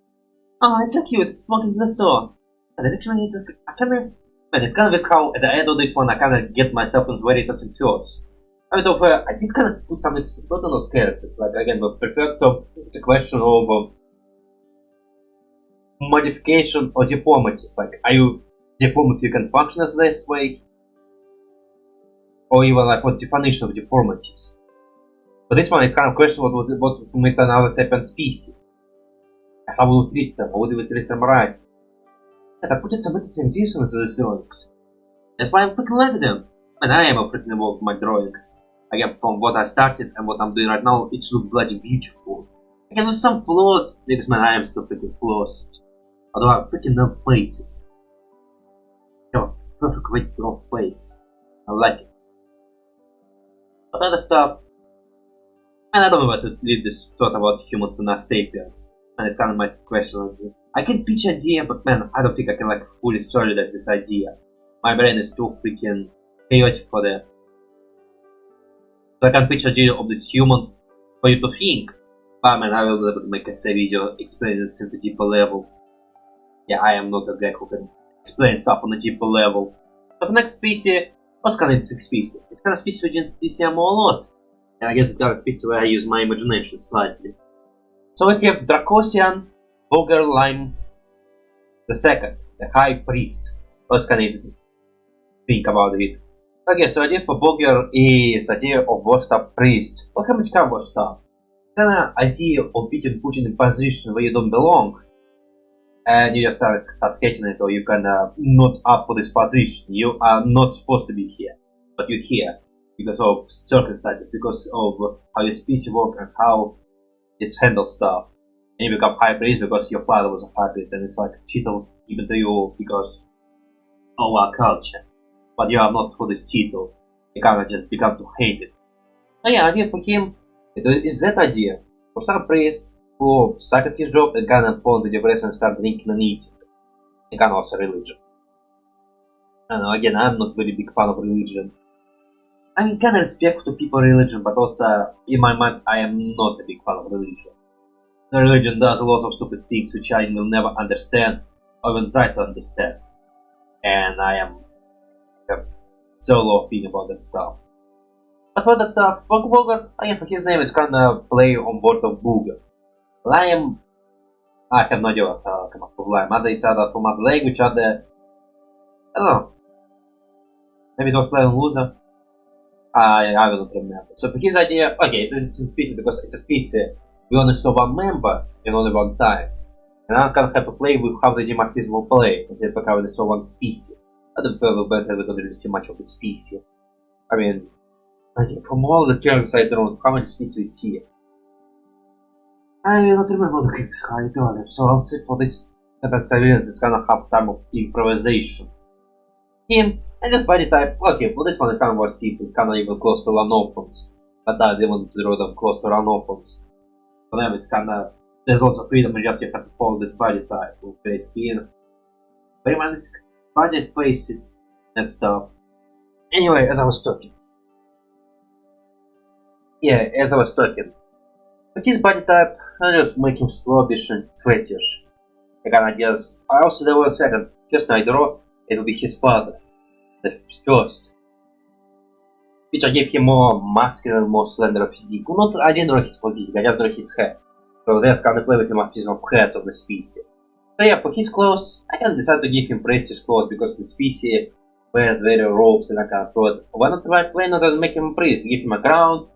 Oh, it's so cute, it's walking with the saw. And then actually, I kinda, And it's kind of weird how at the end of this one I kind of get myself into very interesting thoughts. I did kind of put some thought on those characters. Like again, with Perfecto, it's a question of modification or deformities. Like, are you deformed if you can function as this way? Or even like what definition of deformities? But this one, it's kind of question what would make another sapient species. How will we treat them? How would we treat them right? And I put some interesting details in these drawings. That's why I'm freaking liking them. And I am freaking involved with my drawings. Again, from what I started and what I'm doing right now, it looks bloody beautiful. Again, with some flaws, because man, I am still freaking flaws. Although I freaking love faces. You have a perfect way to draw face. I like it. But other stuff, and I don't know what to leave this thought about humans and us sapiens. And it's kind of my question. I can pitch an idea, but man, I don't think I can like fully solidize this idea. My brain is too freaking chaotic for that. So I can pitch an idea of these humans for you to think. But man, I will be able to make a video explaining this at a deeper level. Yeah, I am not a guy who can explain stuff on a deeper level. So the next species, what's kind of interesting species? It's kind of species we didn't see a lot. And I guess it's kind of species where I use my imagination slightly. So we have Dracosian, Boger the second, the High Priest. What's kind of interesting? Think about it. Okay, so idea for Boger is idea of washed up priest. Well, how much can washed up? Kind of idea of being put in a position where you don't belong. And you just start hating it, or you kind of not up for this position. You are not supposed to be here, but you're here because of circumstances, because of how your species work and how it's handled stuff. And you become high priest because your father was a high priest, and it's like a title given to you because of our culture. But you are not for this title. You kind of just become to hate it. And yeah, idea for him is that idea. For some priest who suck at his job and kind of fall into depression and start drinking and eating. And kind of also religion. I know, again, I'm not very big fan of religion. I mean, kind of respect to people religion, but also, in my mind, I am not a big fan of religion. The religion does a lot of stupid things which I will never understand, or even try to understand. And I have so low opinion about that stuff. But for that stuff, Boger, again, for his name, it's kind of play on board of Boger. Liam, I have no idea what come up with Liam. Either it's either from other language, other, I don't know. Maybe it was play on loser. I will not remember. So for his idea, okay, it's an interesting species because it's a species we only saw one member in only one time. And I'm gonna have to play with how the dimorphism will play instead of how we saw one species. I don't feel better we don't really see much of the species. I mean, from all the characters I drawn, how many species we see? I will not remember the characters how I draw them, so I'll say for this surveillance it's gonna have time of improvisation. Him, and this body type, okay, for this one it kind of was simple, it's kind of even close to Lanopons. But I didn't want to draw them close to Lanopons. For them it's kind of, there's lots of freedom and just you have to follow this body type with face skin. Very much body faces and stuff. Anyway, as I was talking. Yeah, as I was talking. With his body type, I just make him slobbish and fetish. I guess, I also there was a second, first I draw, it will be his father. The first. Which I gave him more muscular, more slender physique. Not, I didn't draw his physique, I just drew his head. So there's kind of play with the heads of the species. So yeah, for his clothes, I can decide to give him British clothes because the species wear very robes and I kind of thought, why not make him a priest, give him a crown.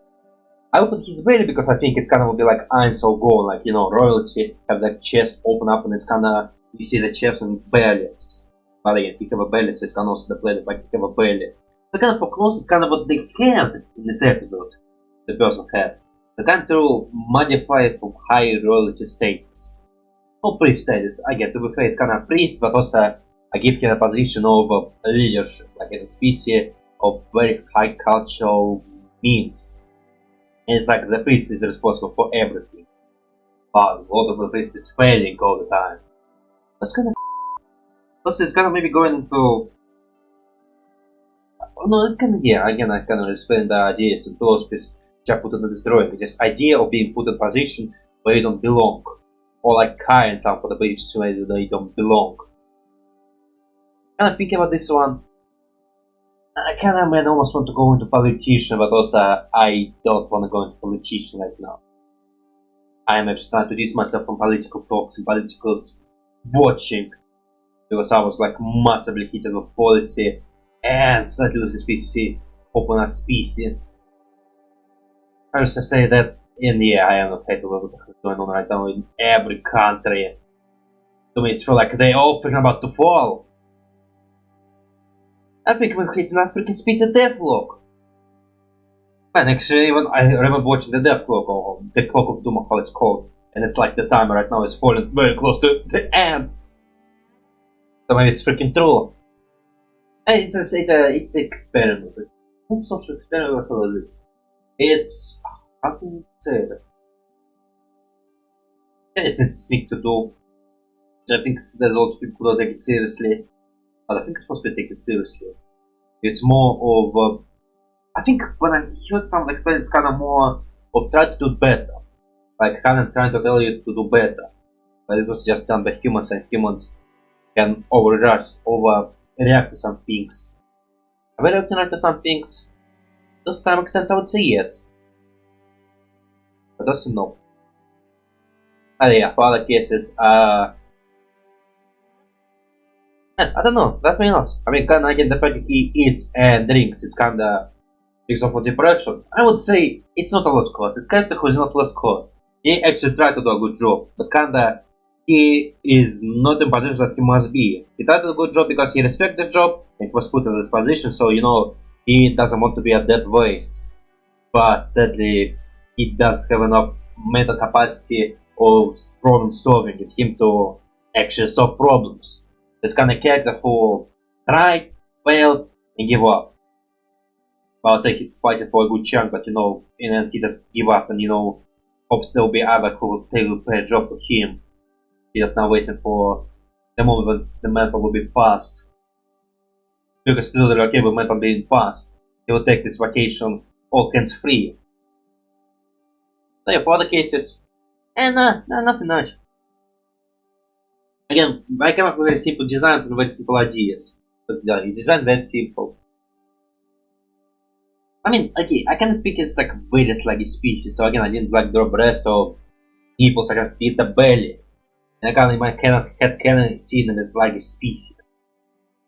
I will put his belly because I think it's kind of will be like Iron or Gold, like, you know, royalty, have that chest open up and it's kind of, you see the chest and bellies. But again, he have a belly, so it's kind of also the play, but he have a belly. So kind of for clothes, it's kind of what they had in this episode, the person had. They kind of modify it for high royalty status. Or priest status, again, to be fair, it's kind of priest, but also I give him a position of leadership, like in a species of very high cultural means. And it's like the priest is responsible for everything. But a lot of the priest is failing all the time. That's kind of also it's kind of maybe going into... No, it can, yeah, again I can explain the ideas and philosophies which I put in this drawing. Just idea of being put in a position where you don't belong. Or like hiring some for the positions where they don't belong. Kind of thinking about this one. I kind of man almost want to go into politician, but also I don't want to go into politician right now. I am just trying to distance myself from political talks and political watching, because I was like massively hit with policy and slightly with species, open as species. I just say that in the I am not happy with what's going on right now in every country. To me, it's feel like they all freaking about to fall. I think we're hitting that freaking species deathlock. Man, actually, even I remember watching the death clock, or the clock of doom, how it's called, and it's like the timer right now is falling very close to the end. So maybe it's freaking true. And it's an experiment. It's a social experiment for this. It's how can you say that? It's thing to do. I think there's also people who don't take it seriously, but I think it's supposed to be taken seriously. It's more of I think when I heard someone explain, it's kind of more of try to do better, like kind of trying to tell you to do better, but it was just done by humans, and humans can overreact to some things. Are we reacting to some things? To some extent, I would say yes, but also no. And yeah, for other cases, I don't know, nothing else. I mean, kinda again, the fact that he eats and drinks, it's kinda because of depression. I would say it's not a lost cause. It's character who is not lost cause. He actually tried to do a good job, but kinda he is not in position that he must be. He tried to do a good job because he respects the job and he was put in this position, so you know he doesn't want to be a dead waste. But sadly, he does have enough mental capacity of problem solving in him to actually solve problems. It's kind of character who tried, failed, and give up. Well, I'd say he fighting for a good chunk, but you know, in the end he just give up, and you know, hopes there will be other who will take a job for him. He just now waiting for the moment when the mentor will be passed. Because still they're okay with mentor being passed. He will take this vacation all hands free. So yeah, for other cases, and nothing much. Again, I came up with very simple design and very simple ideas. But yeah, design that simple. I mean, okay, I kind of think it's like very sluggy species. So again, I didn't like draw breast or nipples. I just did the belly, and I kind of in my head can see them as sluggy species.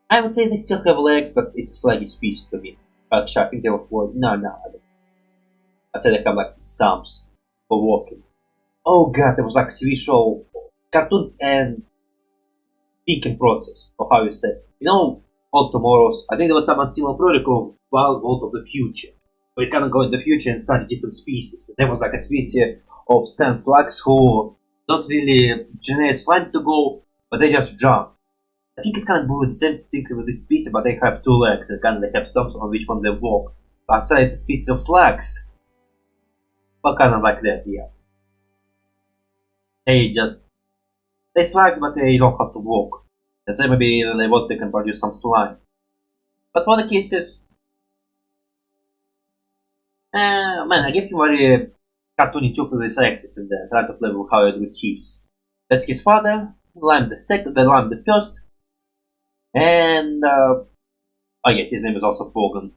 I would say they still have legs, but it's sluggy species to me. Actually, I think they were for no, I don't. I'd say they have like stumps for walking. Oh god, there was like a TV show, cartoon and thinking process, or how you say. You know, Old Tomorrows, I think there was some similar protocol, World of the Future, where you kind of go in the future and study different species. There was like a species of sand slugs who don't really generate slime to go, but they just jump. I think it's kind of the same thing with this species, but they have two legs and kind of they have stumps on which one they walk. I say it's a species of slugs, but kind of like that, yeah. They slugs, but they don't have to walk. Let's say maybe they want they can produce some slime. But for the cases, man, I give him very cartoony took with his axis and then try to play with how it with chiefs. That's his father, Lime the second, then Lime the first, and oh yeah, his name is also Boger.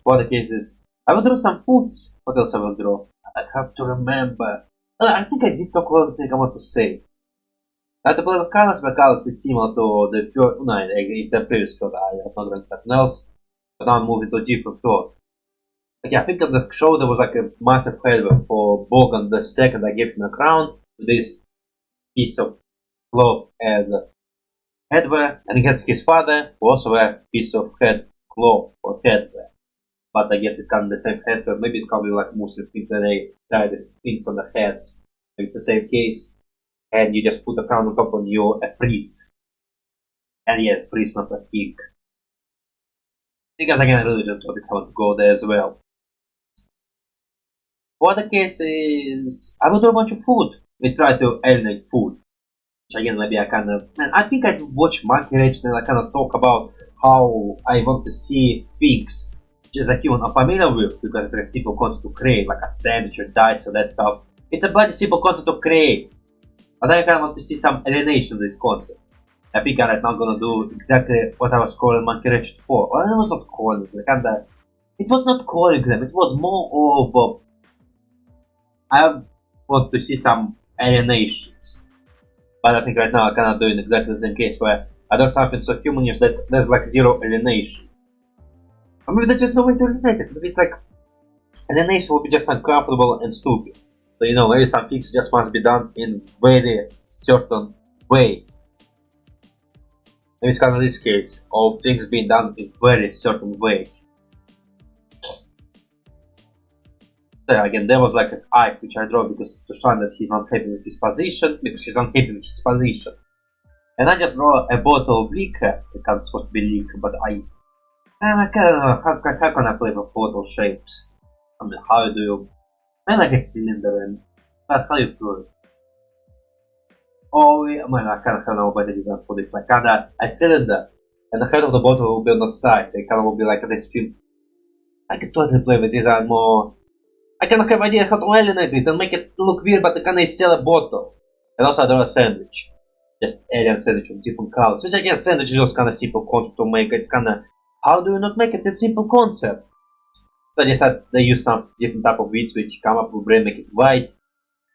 For the cases, I will draw some foods. What else I will draw? I have to remember. I think I did talk about the thing I want to say. I have to play with colors, but colors is similar to the first. No, it's a previous thought. I have not done something else, but now I'm moving to a different thought. Okay, I think on the show there was like a massive headwear for Boger the second. I gave him a crown with this piece of cloth as a headwear, and he has his father who also wear a piece of cloth or headwear. But I guess it's kind of the same headwear. Maybe it's probably like Muslim things that they tie these things on the heads. Maybe it's the same case, and you just put a crown on top and you're a priest. And yes, priest, not a king. Because again, a religion topic, I want to go there as well. For the cases, I will do a bunch of food. We try to alienate food. Which again, maybe I kind of... Man, I think I watch Monkey Rage and I kind of talk about how I want to see things which as a human are familiar with, because it's like a simple concept to create, like a sandwich or dice or that stuff. It's a very simple concept to create. But I kind of want to see some alienation of this concept. I think I'm right now gonna do exactly what I was calling Monkey Ratchet for. Well, it was not calling them, kinda. It was not calling them, it was more of I want to see some alienations. But I think right now I cannot do in exactly the same case where I do something so humanish that there's like zero alienation. Or maybe there's just no way to eliminate it. Maybe it's like alienation will be just uncomfortable and stupid. So you know, maybe some things just must be done in very certain way. Maybe it's kind of this case of things being done in very certain way. So again, there was like an eye which I draw because to show that he's not happy with his position, because he's not happy with his position. And I just draw a bottle of liquor. It's kind of supposed to be liquor, but I don't know how can I play with bottle shapes. I mean, how do you? I like a cylinder and that's how you do it. Oh, yeah, man, I kind of have no better design for this. Like kinda a cylinder, and the head of the bottle will be on the side. They kind of will be like this spin. I can totally play with design more. I kind of have idea how to alienate it and make it look weird, but I can still a bottle. And also I draw a sandwich. Just alien sandwich with different colors. Which again, sandwich is just kind of simple concept to make. It's kind of, how do you not make it a simple concept? So I decided they use some different type of wheats which come up with brain, make it white.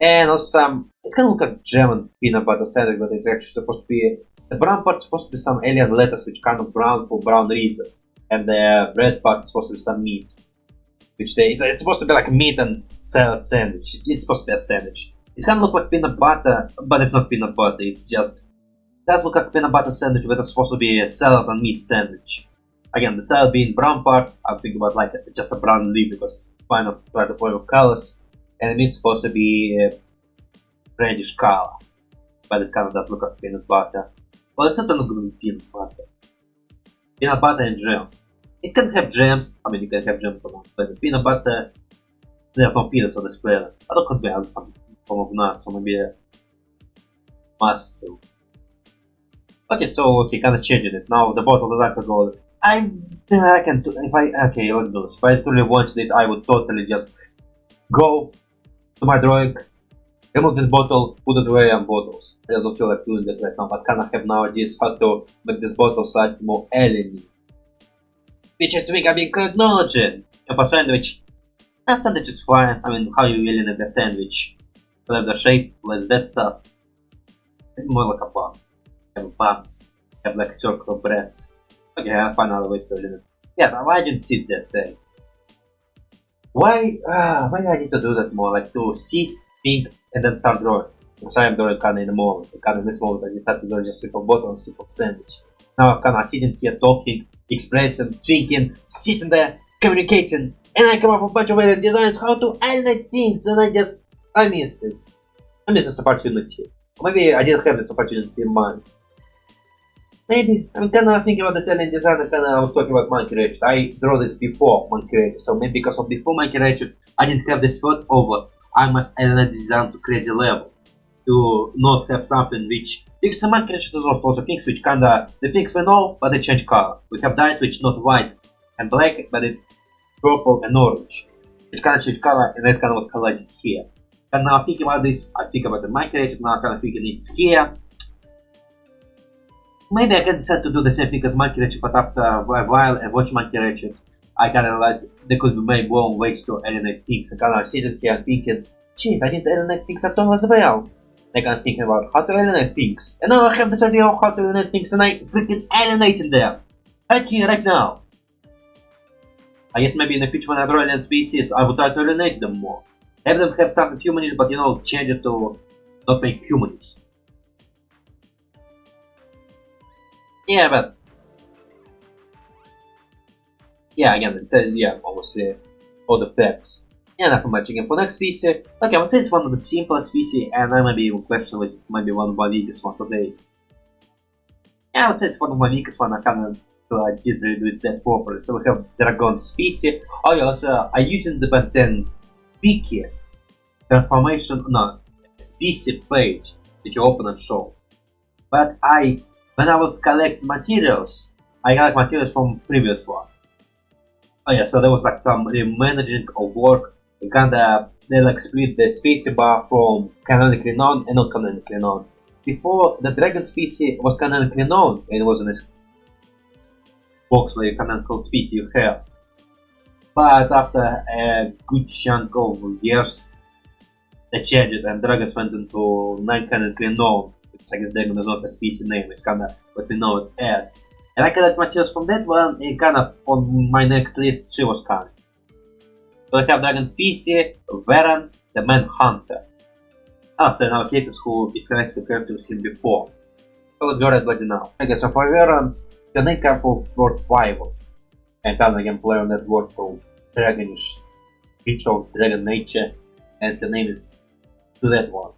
And also some, it's kind of look like German peanut butter sandwich, but it's actually supposed to be, the brown part is supposed to be some alien lettuce which kind of brown for brown reason. And the red part is supposed to be some meat. It's supposed to be like a meat and salad sandwich. It's supposed to be a sandwich. It kind of look like peanut butter, but it's not peanut butter. It's just, it does look like peanut butter sandwich, but it's supposed to be a salad and meat sandwich. Again, the salad being brown part, I'm thinking about like just a brown leaf because why not try to play with colors. And the meat's supposed to be a reddish color, but it kind of does look like peanut butter. Well, it's not gonna be peanut butter. Peanut butter and jam. It can have jams, I mean you can have jams on but the peanut butter, there's no peanuts on this flavor. But it could be added some form of nuts or maybe a mussel. Okay, so okay, kinda changing it. Now the bottle design could go. I can do if I okay, let's do this. If I truly wanted it, I would totally just go to my drawing, remove this bottle, put it away on bottles. I just don't feel like doing that right now, but kinda have now ideas how to make this bottle slightly more alien. Which is to make a big acknowledgement. And for sandwich, a sandwich is fine. I mean, how you alienate the sandwich? Let the shape, let that stuff. It's more like a bun. Have buns, have like circular breads. Okay, I'll find other ways to alienate. Yeah, why I didn't see that thing? Why do I need to do that more? Like to see, think, and then start drawing. Because I am drawing kinda in the moment. Kinda in this moment, I decided to draw just simple bottle and simple sandwich. Now I'm kinda sitting here talking, expressing, thinking, sitting there, communicating, and I come up with a bunch of other designs how to alienate things, and I missed it. I missed this opportunity. Or maybe I didn't have this opportunity in mind. Maybe. I'm kinda thinking about the alien design and kinda I was talking about Monkey Ratchet. I draw this before Monkey Ratchet, so maybe because of before Monkey Ratchet, I didn't have this thought over I must alienate design to crazy level. To not have something which because the Monkey Ratchet is also things which kinda the things we know but they change color. We have dice which not white and black but it's purple and orange. Which kinda change color and that's kinda what highlighted here. And now thinking about this, I think about the Monkey Ratchet, now kinda thinking it's here. Maybe I can decide to do the same thing as Monkey Ratchet, but after a while and watch Monkey Ratchet, I kinda realized there could be many more ways to alienate things. I kinda sitting here and thinking, shit, I didn't alienate things at all as well. I can think about how to alienate things. And now I have this idea of how to alienate things and I freaking alienating them. Right here, right now. I guess maybe in the future when I draw alien species, I would try to alienate them more. Have them have something humanish, but you know, change it to not make humanish. Yeah, but... yeah, again, it's, yeah, mostly all the facts. Yeah, nothing much again for next species. Okay, I would say it's one of the simplest species, and I maybe even question which might be one of my weakest one today. Yeah, I would say it's one of my weakest one. I kinda I didn't really do it that properly. So we have Dragon species. Oh yeah, also I using the button Wiki transformation species page which you open and show. But when I was collecting materials, I got materials from previous one. Oh yeah, so there was like some remanaging of work. Kinda they like split the space bar from canonically known and not canonically known. before the dragon species was canonically known, and it was in this box where you canonical species you have. But after a good chunk of years, they changed it and dragons went into non-canonically known. I guess dragon is not a species name, it's kinda what we know it as. And I collect materials from that one, and kinda on my next list she was coming. So I have dragon species, Veran the Manhunter. Also another character who is connected to character we've seen before. So let's go right bloody now. Okay, so for Veran, the name comes from word rival. And then I can play on that word called dragonish creature of dragon nature, and the name is to that one.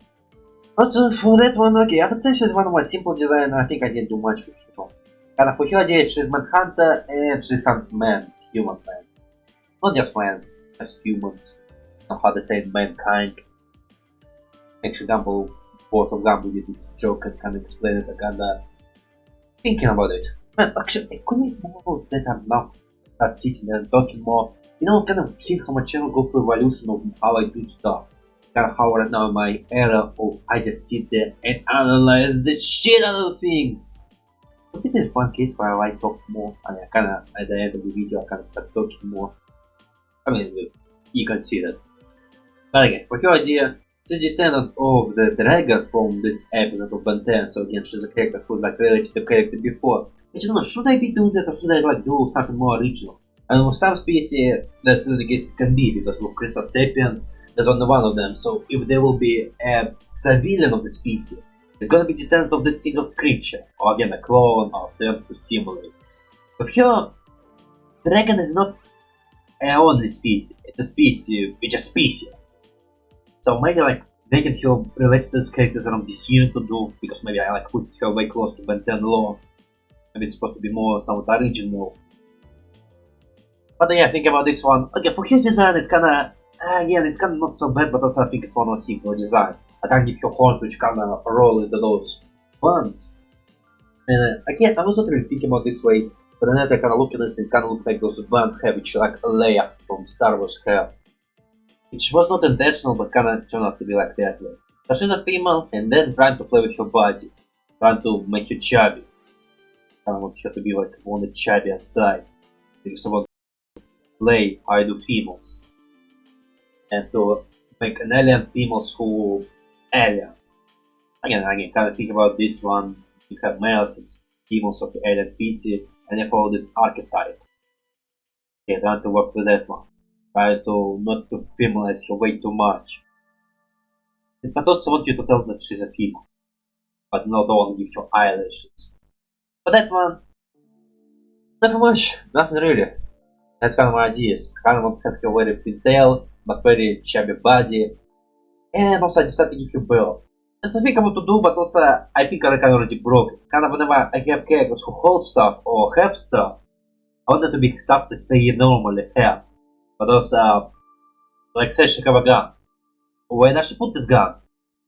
Also for that one, okay, I would say she's one of my simple design. I think I didn't do much with her. Kind of for her idea, she's Manhunter and she hunts men, human men. Not just men, just humans. Know how they say mankind. Actually, Gumball, both of Gumball did this joke and kind of explain it. I kinda thinking about it. Man, actually, I couldn't more that I'm now start sitting there and talking more. You know, kind of see how my channel go through evolution of how I do stuff. Kind of how right now in my era of I just sit there and analyze the shit out of things. But it is one case where I like talk more. I mean, I kinda at the end of the video I kinda start talking more. I mean, you can see that. But again, for your idea, she's descendant of the dragon from this episode of Ben 10. So again, she's a character who's like related to the character before. I don't know, should I be doing that or should I like do something more original? And with some species, that's the case it can be, because with Crystalsapiens, there's only one of them, so if there will be a civilian of the species, it's gonna be descendant of this single creature, or again a clone, or them to simulate. But here, dragon is not a only species, it's a species, which is a species. So maybe like making her relate to this character is a wrong decision to do, because maybe I like put her way close to Ben 10 lore. Maybe it's supposed to be more somewhat original. But yeah, think about this one. Okay, for her design, it's kinda, again, it's kinda not so bad, but also I think it's one of simple design. I can give her horns which kinda roll into those buns. And again, I was not really thinking about this way, but then I kinda look at this and kinda look like those buns have, which like Leia from Star Wars have. Which was not intentional, but kinda turned out to be like that way. So she's a female, and then trying to play with her body, trying to make her chubby. I don't want her to be like on the chubby side. Because I want to play idle females. And to make an alien females who alien. Again, kind of think about this one. You have males as females of the alien species, and you follow this archetype. Okay, trying to work with that one. Try to not to femalize her way too much. But also want you to tell that she's a female. But no, don't give her eyelashes. But that one, nothing much, nothing really. That's kind of my ideas. Kind of want to have her very thin tail, but very chubby body. And also I decided to give her belt. It's a thing I want to do, but also I think I kind of already broke it. Kind of whenever I have characters who hold stuff or have stuff, I want it to be stuff that they normally have. But also, like say she have a gun. Where does she put this gun?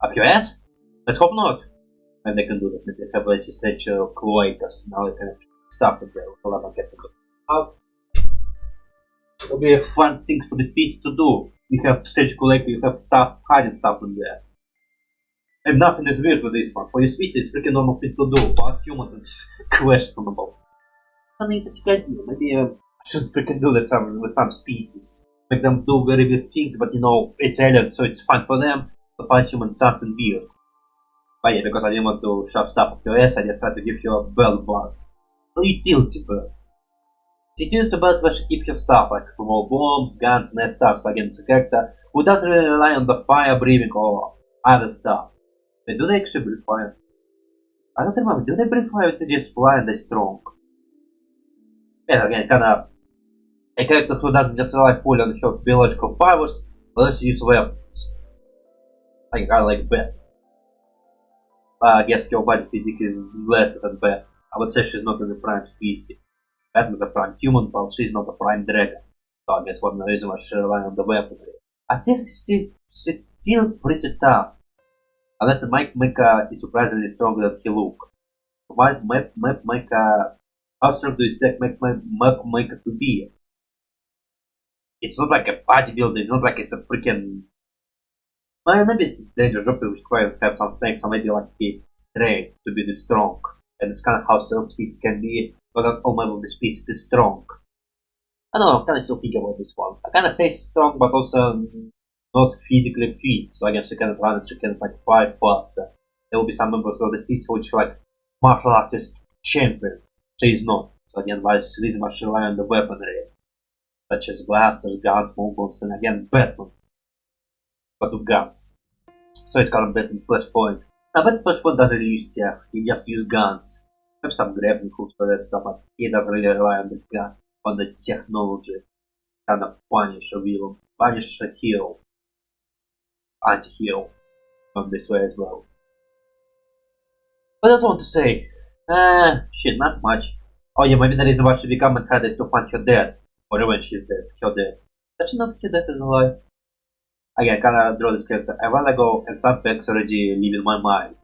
Up your ass? Let's hope not. And they can do that. Maybe they have a statue of cloacas. Now they can stuff it there with a lot of get it'll be a fun thing for this piece to do. You have statue cloaca, you have stuff, hiding stuff in there. And nothing is weird with this one. For your species, it's freaking normal thing to do. For us humans, it's questionable. I mean, it's a good idea. Maybe I should freaking do that with some species. Make them do very weird things, but you know, it's alien, so it's fun for them. But for us humans, something weird. But yeah, because I didn't want to shove stuff up your ass, I decided to give you a belt bag. A utility belt. It's a utility belt where she keep your stuff, like small bombs, guns, and that stuff. So again, it's a character who doesn't really rely on the fire breathing or other stuff. But do they actually breathe fire? I don't remember, do they breathe fire or they just fly and they're strong? Yeah, again, kinda a character who doesn't just rely fully on her biological powers, but also use weapons. I like that. I guess your body physics is less than bad. I would say she's not in the prime species. That was a prime human, but she's not a prime dragon. So I guess one reason why she relies on the weaponry. I see she's still pretty tough. Unless the Mecha is surprisingly stronger than he looks. Why Mecha? How strong do you expect Mecha to be? It's not like a bodybuilder, it's not like it's a freaking... Well, maybe it's a dangerous job to require to have some strength, so maybe like be strength to be this strong. And it's kind of how certain species can be, but not all of the species is strong. I don't know, I'm kind of still thinking about this one. I kind of say strong, but also not physically fit. So I guess you can run and you can like fight faster. There will be some members of the species which like martial artist champion. She is not. So again, why this reason much rely on the weaponry, such as blasters, guns, smoke bombs, and again Batman, but with guns. So it's kind of Batman Flashpoint. Now Batman Flashpoint doesn't really use tech. He just uses guns. Have some grappling hooks for that stuff, but he doesn't really rely on the gun, on the technology. Kind of punish a villain, punish a hero, anti-hero, on this way as well. What else I want to say? Shit, not much. Oh yeah, maybe the reason why she become a head is to find her dead. Or when she's dead, her dead. Actually not her dead is alive. Again, kinda draw this character a while ago and some facts already live in my mind.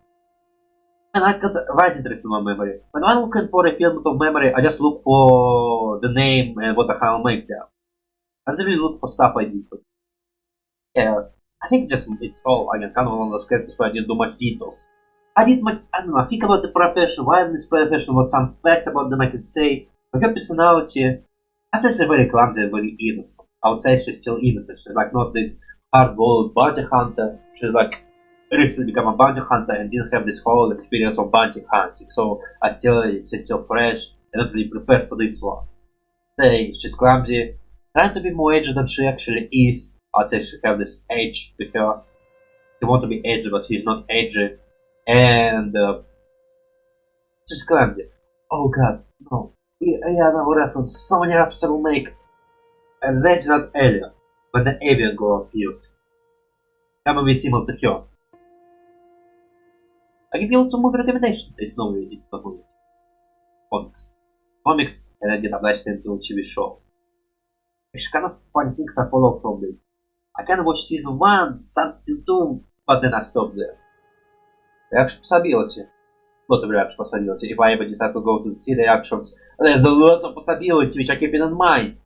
And I could write it directly in my memory. When I'm looking for a film of memory, I just look for the name and what the hell I make them. I don't really look for stuff I did. Yeah, I think it's all, again, kind of one of those characters where I didn't do much details. I don't know, think about the profession, why this profession, what some facts about them I could say. But her personality, I say she's very clumsy and very innocent. I would say she's still innocent. She's like not this hard-boiled bounty hunter. She's like recently become a bounty hunter and didn't have this whole experience of bounty hunting. So she's still fresh and not really prepared for this one. Say she's clumsy, trying to be more edgy than she actually is. I'd say she have this edge to her. She wants to be edgy, but she's not edgy. And she's clumsy. Oh god, no. Yeah, no reference. So many references I will make. And that's not Alien, when the avian girl appeared. That will be similar to her. I give you some movie recommendation. It's not movie. Comics. Comics, and I get obliged into a TV show. Actually, kind of funny things I follow from it. I kind of watched season 1, start season 2, but then I stopped there. Reaction possibility. Lots of reaction possibility. If I ever decide to go to see reactions, there's a lot of possibility which I keep in mind.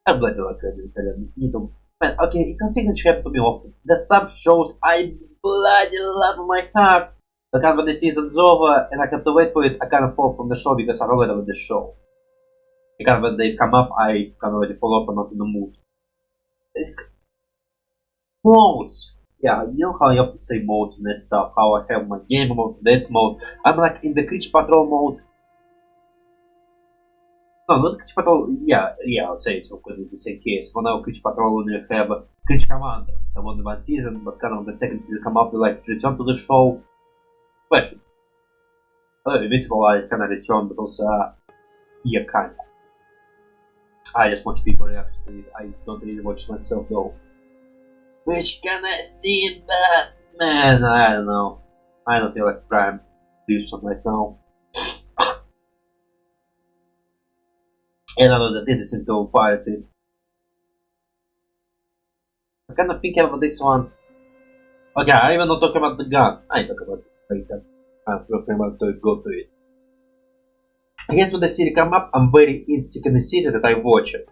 I'm glad you like it. Man, okay, it's something which happened to me often. There's some shows I bloody love in my heart. But kind of when the season's over and I have to wait for it, I kind of fall from the show because I already love the show. And kind of when days come up, I kind of already fall off and not in the mood. It's modes. Yeah, you know how I often say modes and that stuff, how I have my game mode, that's mode. I'm like in the Creature Patrol mode. No, not Creature Patrol, yeah, I'll say it's the same case. For now, Creature Patrol only have Creature Commander. I won one season, but kind of the second season come up, like, return to the show. Question. Invincible, I kinda return, but also, yeah, kinda. I just watch people react to it, I don't really watch myself though. Which can I see that? Man, I don't know. I don't feel like Prime Christian right now. And I know that interesting to pirate it. I'm kind of thinking about this one. Okay, I even not talking about the gun. I talk about it later. I'm talking about to go to it. I guess when the series come up, I'm very interested in the series that I watch it.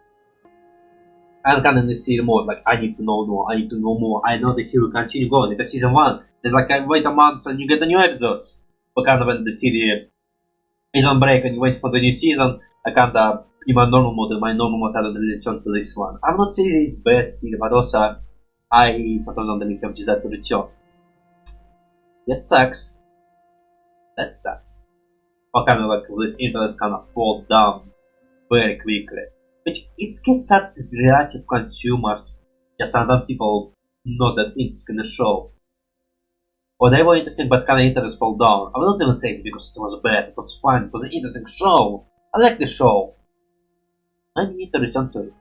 I'm kind of in the series mode, like I need to know more, I need to know more. I know the series will continue going. It's a season 1. There's like I wait a month and you get the new episodes. But kind of when the series is on break and you wait for the new season, I kind of in my normal mode, I don't really return to this one. I'm not saying it's bad series, but also I sometimes don't really have desire to return. That sucks. That sucks. But kind of like this interest kind of fall down very quickly. Which it gets sad relative consumers, just sometimes people not that interested in the show. Or they were interesting but kinda interest fall down. I will not even say it's because it was bad, it was fun, it was an interesting show. I like the show. I need to return to it.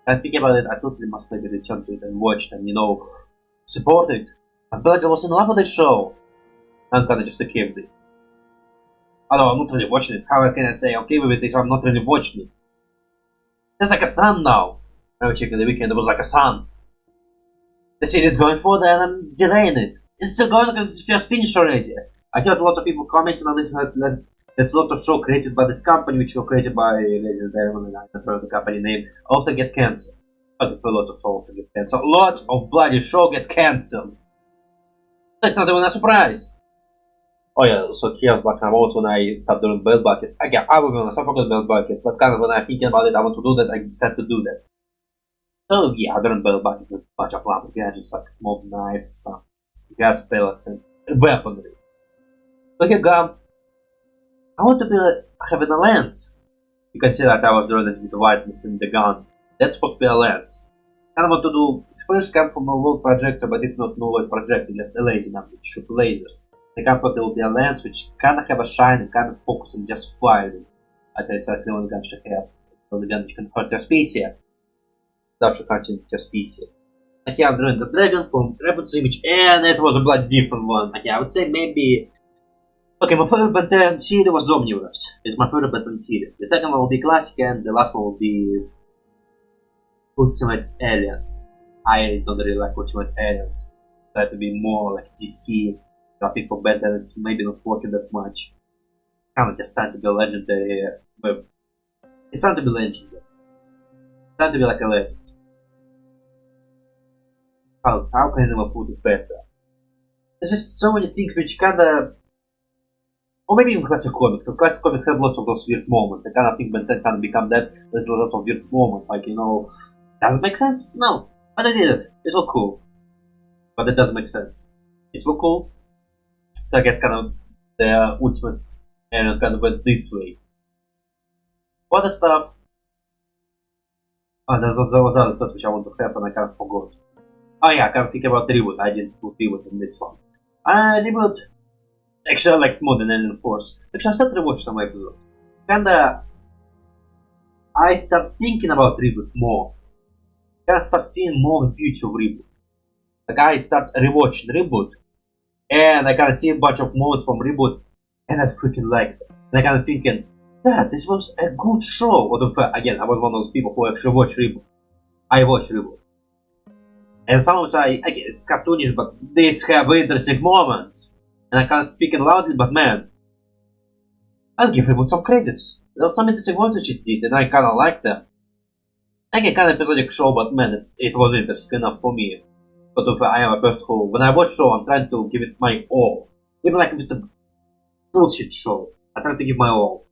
I think about it, I totally must maybe return to it and watch it and, support it. I'm glad I was in love with the show. I'm kinda just okay with it. Although I'm not really watching it, how can I say okay with it if I'm not really watching it? There's like a sun now. I was checking the weekend, there was like a sun. The series is going further and I'm delaying it. It's still going because it's first finished already. I heard a lot of people commenting on this. There's lots of shows created by this company, which were created by Legend Diamond, and I don't know the company name, often get cancelled. Okay, for lots of shows to get cancelled. Lots of bloody show get cancelled. That's not even a surprise. Oh yeah, so here's back and forth when I start doing belt bucket. Again, I will be honest, I forgot belt bucket, but kind of when I'm thinking about it, I want to do that, I decided to do that. So yeah, I done belt bucket with a bunch of lava gadgets like small knives, stuff, gas pellets, and weaponry. But here, I want to be having a lens. You can see that I was drawing it with the whiteness in the gun. That's supposed to be a lens. Kind of want to do, it's first come from a world projector, but it's not null projector, just a laser gun which shoot lasers. The gun there will be a lens which kind of have a shine and kind of focus on just firing. I'd say it's like the only gun should have. The only gun which can hurt your species. That should continue your species. And here I'm drawing the dragon from reference image, and it was a bloody different one. Okay, I would say maybe. Okay, my favorite Benton series was Omniverse. It's my favorite Benton series. The second one will be Classic, and the last one will be Ultimate Aliens. I don't really like Ultimate Aliens. Try to be more like DC. Nothing for better, it's maybe not working that much. Kind of just trying to be legendary, but it's trying to be legendary. It's trying to be like a legend. How can I never put it better? There's just so many things which kinda. Or maybe even classic comics. So classic comics have lots of those weird moments. I kind of think Ben 10 can become that. There's lots of weird moments, like, you know. Does it make sense? No. But I did it. It's all cool. But it doesn't make sense. It's all cool. So I guess kind of the ultimate and kind of went this way. Other stuff. Oh, there was other thoughts which I want to have and I kind of forgot. Oh yeah, I kind of think about the reboot. I didn't put reboot in this one. Reboot. Actually, I liked more than any Force. Actually, I started to watch some episodes. Kinda. I start thinking about reboot more. Kinda start seeing more the future of reboot. Like I start rewatching reboot. And I kind of see a bunch of moments from reboot, and I freaking liked it. And I kind of thinking, yeah, this was a good show. Although, again, I was one of those people who actually watch reboot. I watch reboot. And some of again, it's cartoonish, but they have interesting moments. And I kind of speaking loudly, but man, I'll give reboot some credits. There was some interesting ones which it did, and I kind of liked them. Again, kind of episodic show, but man, it was interesting enough for me. But if I am a person who, when I watch show, I'm trying to give it my all. Even like if it's a bullshit show, I try to give my all.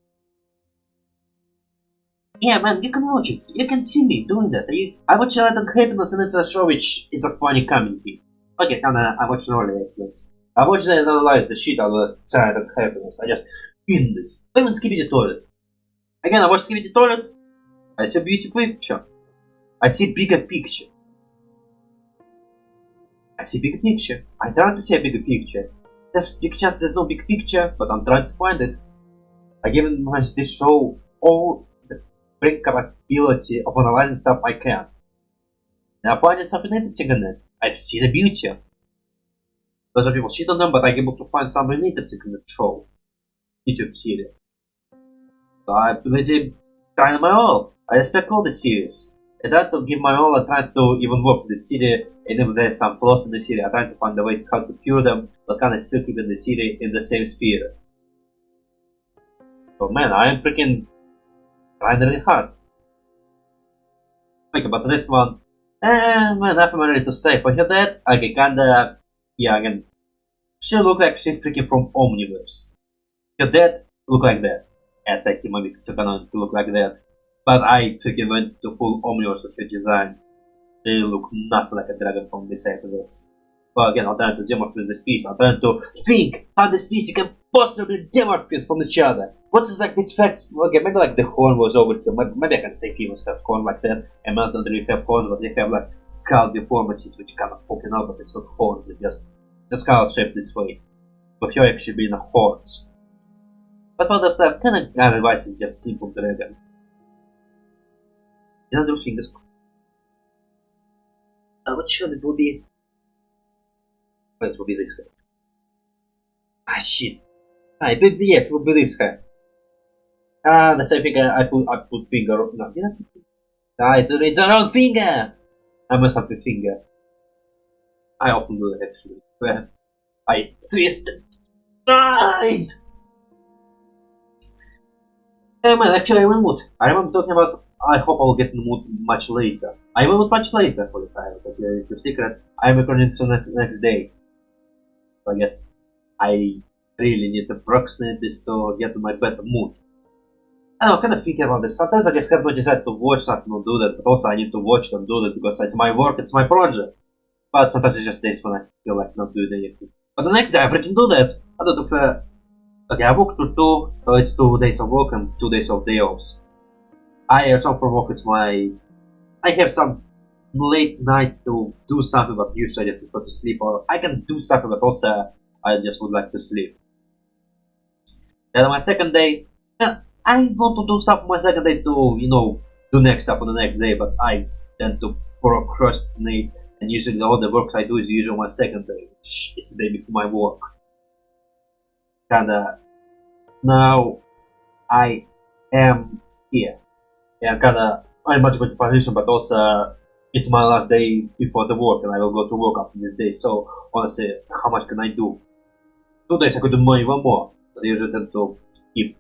Yeah, man, you can watch it. You can see me doing that. I watch Light and Happiness, and it's a show which it's a funny comedy. Okay, I watch early episodes. I watch and analyze the shit out of Light and Happiness. I just in this. I even Skibidi Toilet. Again, I watch Skibidi Toilet. I see a beautiful picture. I see bigger picture. I see big picture. I try to see a bigger picture. There's big chance there's no big picture, but I'm trying to find it. I give this show all the great capability of analyzing stuff I can. And I find something interesting in it. I see the beauty. Lots of people shit on them, but I'm able to find something interesting in the show. YouTube series. So I'm really trying my all. I respect all the series. I try to give my all, I try to even work with the series, and if there's some flaws in the series, I try to find a way how to cure them, but kind of still keeping the series in the same spirit. So man, I am freaking trying really hard. Okay, but this one, man, nothing really to say. For her that, okay, kinda, yeah, again, she look like she freaking from Omniverse. Her dad look like that. As I think maybe it's gonna look like that. But I freaking went to full Omniverse with her design. They look nothing like a dragon from this episodes. But again, I'm trying to demorph the species. I'm trying to think how the species can possibly demorph from each other. What's like this facts? Okay, maybe like the horn was overkill. Maybe I can say humans have horn like that. And not really have horns, but they have like skull deformities which kind of poking out, but it's not horns. It's just the skull shaped this way. But here actually being a horns. But for the stuff, kind of advice is just simple dragon. Another thing is, what should it will be? Oh, it will be this guy. Ah shit! Yes, it will be this guy. The same finger. I put finger. No, did I put? It's a wrong finger. I must have the finger. I opened it actually. Where I twisted. Right. Hey man, actually I remember talking about I hope I'll get in the mood much later. I will much later for the time, but the secret, I'm recording it the next day. So I guess I really need to approximate this to get in my better mood. I don't know, kind of think about this. Sometimes I just have to decide to watch something and do that, but also I need to watch and do that because it's my work, it's my project. But sometimes it's just days when I feel like not doing anything. But the next day I freaking do that. I don't prefer. Okay, I work to 2, so it's 2 days of work and 2 days of day offs. I also for work it's my. I have some late night to do something, but usually I prefer to sleep, or I can do something, but also I just would like to sleep. Then on my second day, I want to do stuff on my second day to, do next stuff on the next day, but I tend to procrastinate, and usually all the work I do is usually on my second day, which it's the day before my work. Kinda, now I am here, and kinda, I'm much better position, but also it's my last day before the work, and I will go to work after this day, so honestly, how much can I do? 2 days I could do even more, but I usually tend to skip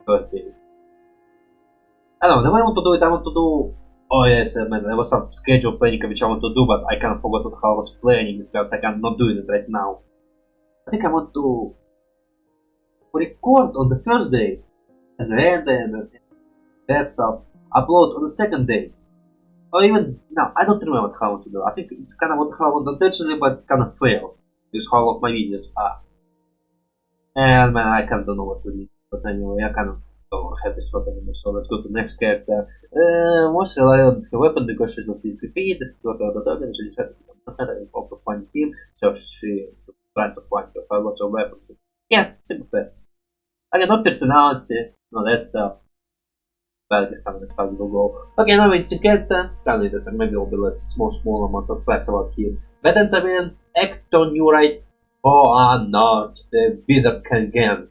first day. I don't know, the way I want to do it, I want to do. Oh yes, man, there was some schedule planning which I want to do, but I kind of forgot how I was planning because I am not doing it right now. I think I want to record on the first day and render and that stuff, upload on the second day. Or even, no, I don't remember how I want to do. I think it's kind of how I want intentionally, but kind of fail. Because how all of my videos are. And man, I kind of don't know what to do. But anyway, I kind of don't have this problem anymore. So let's go to the next character. Most rely on her weapon because she's not physically fit. And she decided to to find him. So she's trying to find lots of weapons. Yeah, simple facts. Again, no personality, no that stuff. Well, this kind of as far as it will go. Okay, now it's a character. Kind of interesting. Maybe I'll be like small amount of facts about him. Veran, Ectonurite, Koanards, the withered gang.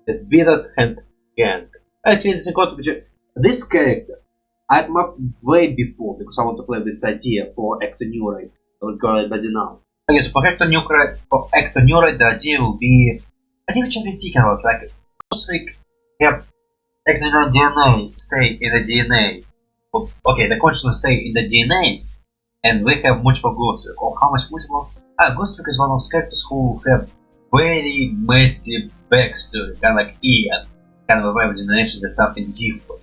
The withered hand gang. Actually, it's a concept. This character, I mapped way before because I want to play this idea for Ectonurite. Let's go right by now. Okay, so for Ectonurite, the idea will be. I think what I've been thinking about, like, we have Ectonurite DNA stay in the DNA. Okay, the consciousness stay in the DNAs, and we have multiple ghosts. Oh, how much multiple? Ghostfreak is one of those characters who have very messy backstory, kind of like Ian. Kind of every generation there's something different.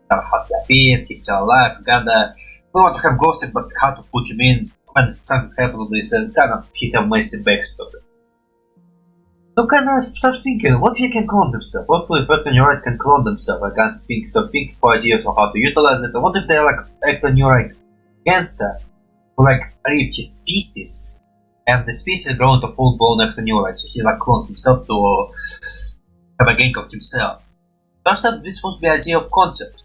Kind of how he appeared, he's still alive, kinda. We want to have Ghostfreak, but how to put him in when something happens with this, and kind of he have messy backstory. So kind of start thinking, what he can clone himself? What if Ectonurite can clone themselves? I can't think, so think for ideas of how to utilize it. What if they're like Ectonurite gangster who like rip his species, and the species grow into full-blown Ectonurite, so he like cloned himself to have a gang of himself. First up, this was the idea of concept.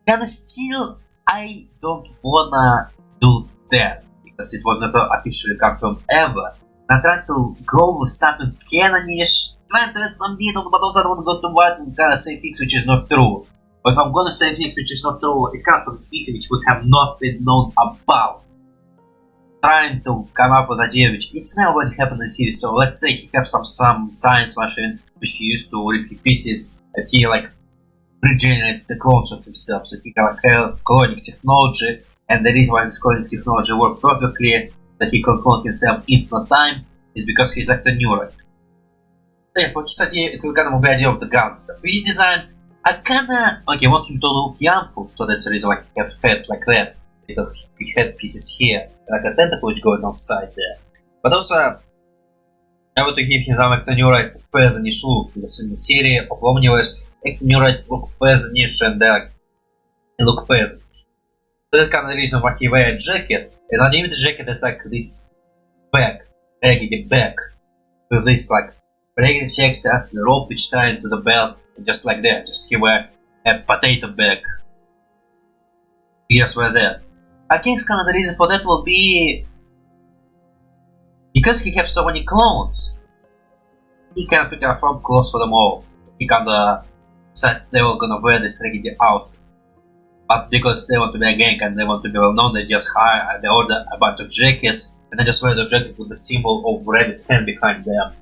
Kinda still, I don't wanna do that, because it was not officially confirmed ever. I'm trying to go with something canonish, trying to add some details, but also I don't want to go too wide and kind of say things which is not true. But if I'm gonna say things which is not true, it's kind of a species which would have not been known about. Trying to come up with an idea which it's never already happened in the series. So let's say he has some science machine which he used to rip his pieces, and he like regenerate the clones of himself. So he can like have cloning technology, and the reason why this cloning technology worked perfectly, that he can clone himself infinite time, is because he's Ectonurite. Yeah, for his idea, it will kind of be the idea of the gun stuff. His design, I kinda want him to look youngful, so that's the reason why he has head like that. Because he had pieces here, like a tentacle which going outside there. But also, I want to give him some Ectonurite peasant-ish look, because in the series of Omniverse, Ectonurite look peasant-ish and they look peasant. So that's kind of the reason why he wears a jacket, and underneath the jacket is like this bag, raggedy bag, with this like raggedy texture, the rope which tied to the belt, and just like that, just he wear a potato bag. Yes, we're there. I think kind of the reason for that will be because he has so many clones. He can fit a from clothes for them all. He kinda said they were gonna wear this raggedy outfit. But because they want to be a gang and they want to be well known, they just hire and they order a bunch of jackets and they just wear the jacket with the symbol of rabbit hand behind them.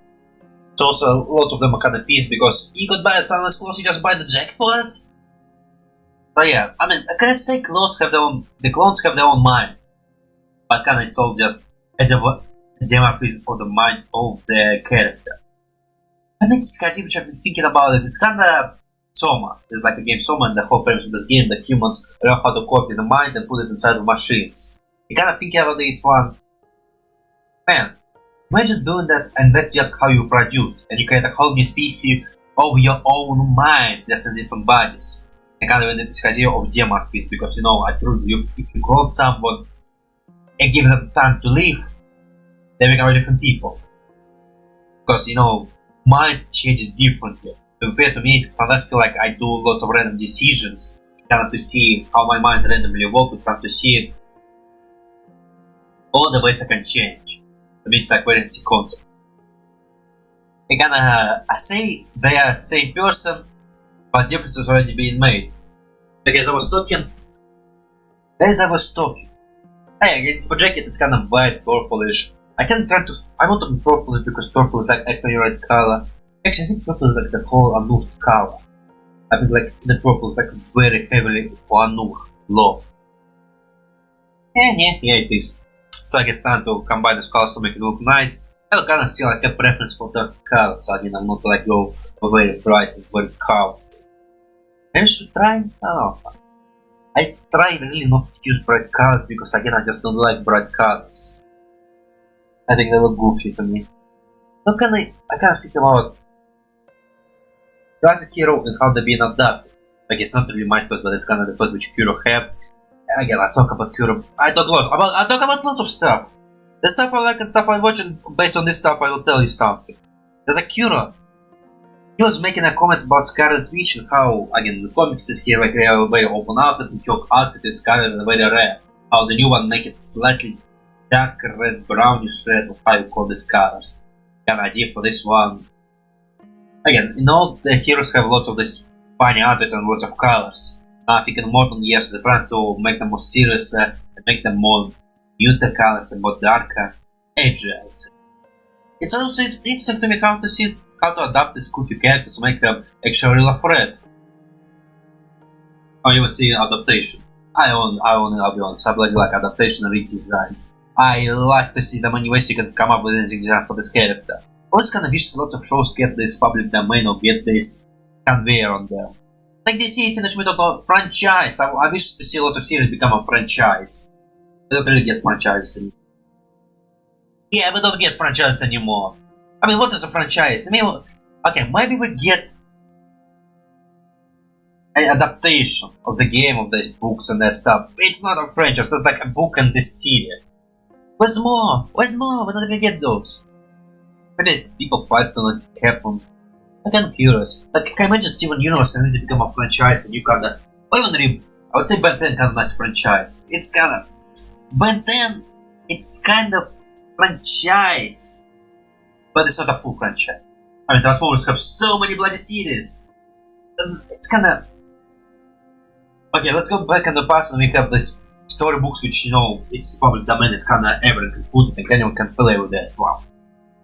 So also lots of them are kind of pissed because you could buy a sunless clothes, you just buy the jacket for us? So yeah, I mean, I can't say clones have the clones have their own mind, but kinda it's all just a demographic for the mind of the character. And it's kind of which I've been thinking about it. It's kinda Soma. There's like a game Soma, and the whole premise of this game that humans learn how to copy the mind and put it inside of machines. You kinda thinking about it one. Man, imagine doing that, and that's just how you produce, and you create a whole new species of your own mind, just in different bodies. And kind of this idea of demorphism, because you know, if you clone someone and give them time to live, they become different people. Because you know, mind changes differently. So to me, it's fantastic. Like I do lots of random decisions, kind of to see how my mind randomly works, kind of to see all the ways I can change. To me, it's like very interesting concept. I say they are the same person, but differences already being made. Like as I was talking, hey, for jacket it's kind of white, purplish. I want to be purplish because purple is like Ectonurite color. Actually, I think purple is like the whole Anur color. I think like the purple is like very heavily Anur low. Yeah, it is. So I guess time to combine these colors to make it look nice. I kind of still like a preference for dark colors. So again, I'm not like go very bright and very colorful. Maybe I should try. I don't know. I try really not to use bright colors because again, I just don't like bright colors. I think they look goofy to me. I kind of think about classic hero and how they're being adapted. Like it's not really my first, but it's kind of the first which Kuro have. Again, I talk about Kuro. I talk about lots of stuff. The stuff I like and stuff I watch, and based on this stuff, I will tell you something. There's a Kuro. He was making a comment about Scarlet Witch and how, again, the comics is here like very open up and your art is Scarlet and very rare. How the new one make it slightly darker red, brownish red, or how you call these colors. An idea for this one. Again, in all the heroes have lots of these funny outfits and lots of colors. Now I think in modern years they're trying to make them more serious and make them more muted colors and more darker, edgy, I would say. It's also interesting to me how to adapt these cookie characters and make them actually real afraid. Or even see adaptation. I'll be honest, I bloody like adaptation and redesigns. I like to see the many ways you can come up with anything design for this character. Always kind of wish lots of shows get this public domain or get this conveyor on them. Like DC Teenage Mutant franchise. I wish to see lots of series become a franchise. We don't really get franchises anymore. Yeah, we don't get franchises anymore. I mean, what is a franchise? I mean, okay, maybe we get an adaptation of the game, of the books and that stuff. It's not a franchise, that's like a book and this series. Where's more? We don't even get those. Maybe people fight to not happen. I'm kind of curious. Like, can you imagine Steven Universe and it become a franchise and you kinda... Or even I would say Ben 10 kind of nice franchise. It's kinda... Ben 10, it's kind of franchise. But it's not a full franchise. I mean, Transformers have so many bloody series. And it's kinda... Okay, let's go back in the past and we have this storybooks which, you know, it's public domain, it's kinda everyone can put and anyone can play with that. Wow.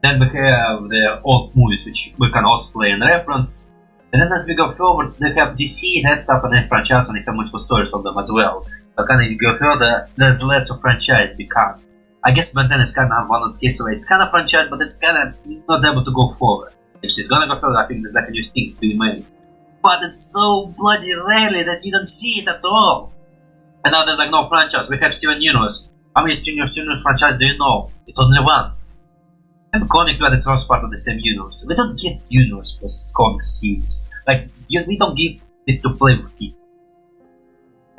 Then we have the old movies which we can also play and reference. And then as we go forward, they have DC, that stuff, and then franchise, and they have multiple stories of them as well. But kind of you go further, there's less of franchise become. I guess Ben 10 is kind of one of the cases where it's kind of franchise, but it's kind of not able to go forward. If she's gonna go further, I think there's like a new things to be made. But it's so bloody rarely that you don't see it at all. And now there's like no franchise. We have Steven Universe. How many Steven Universe franchise do you know? It's only one. And comics, but it's also part of the same universe. We don't get universe for comics series. Like, we don't give it to play with people.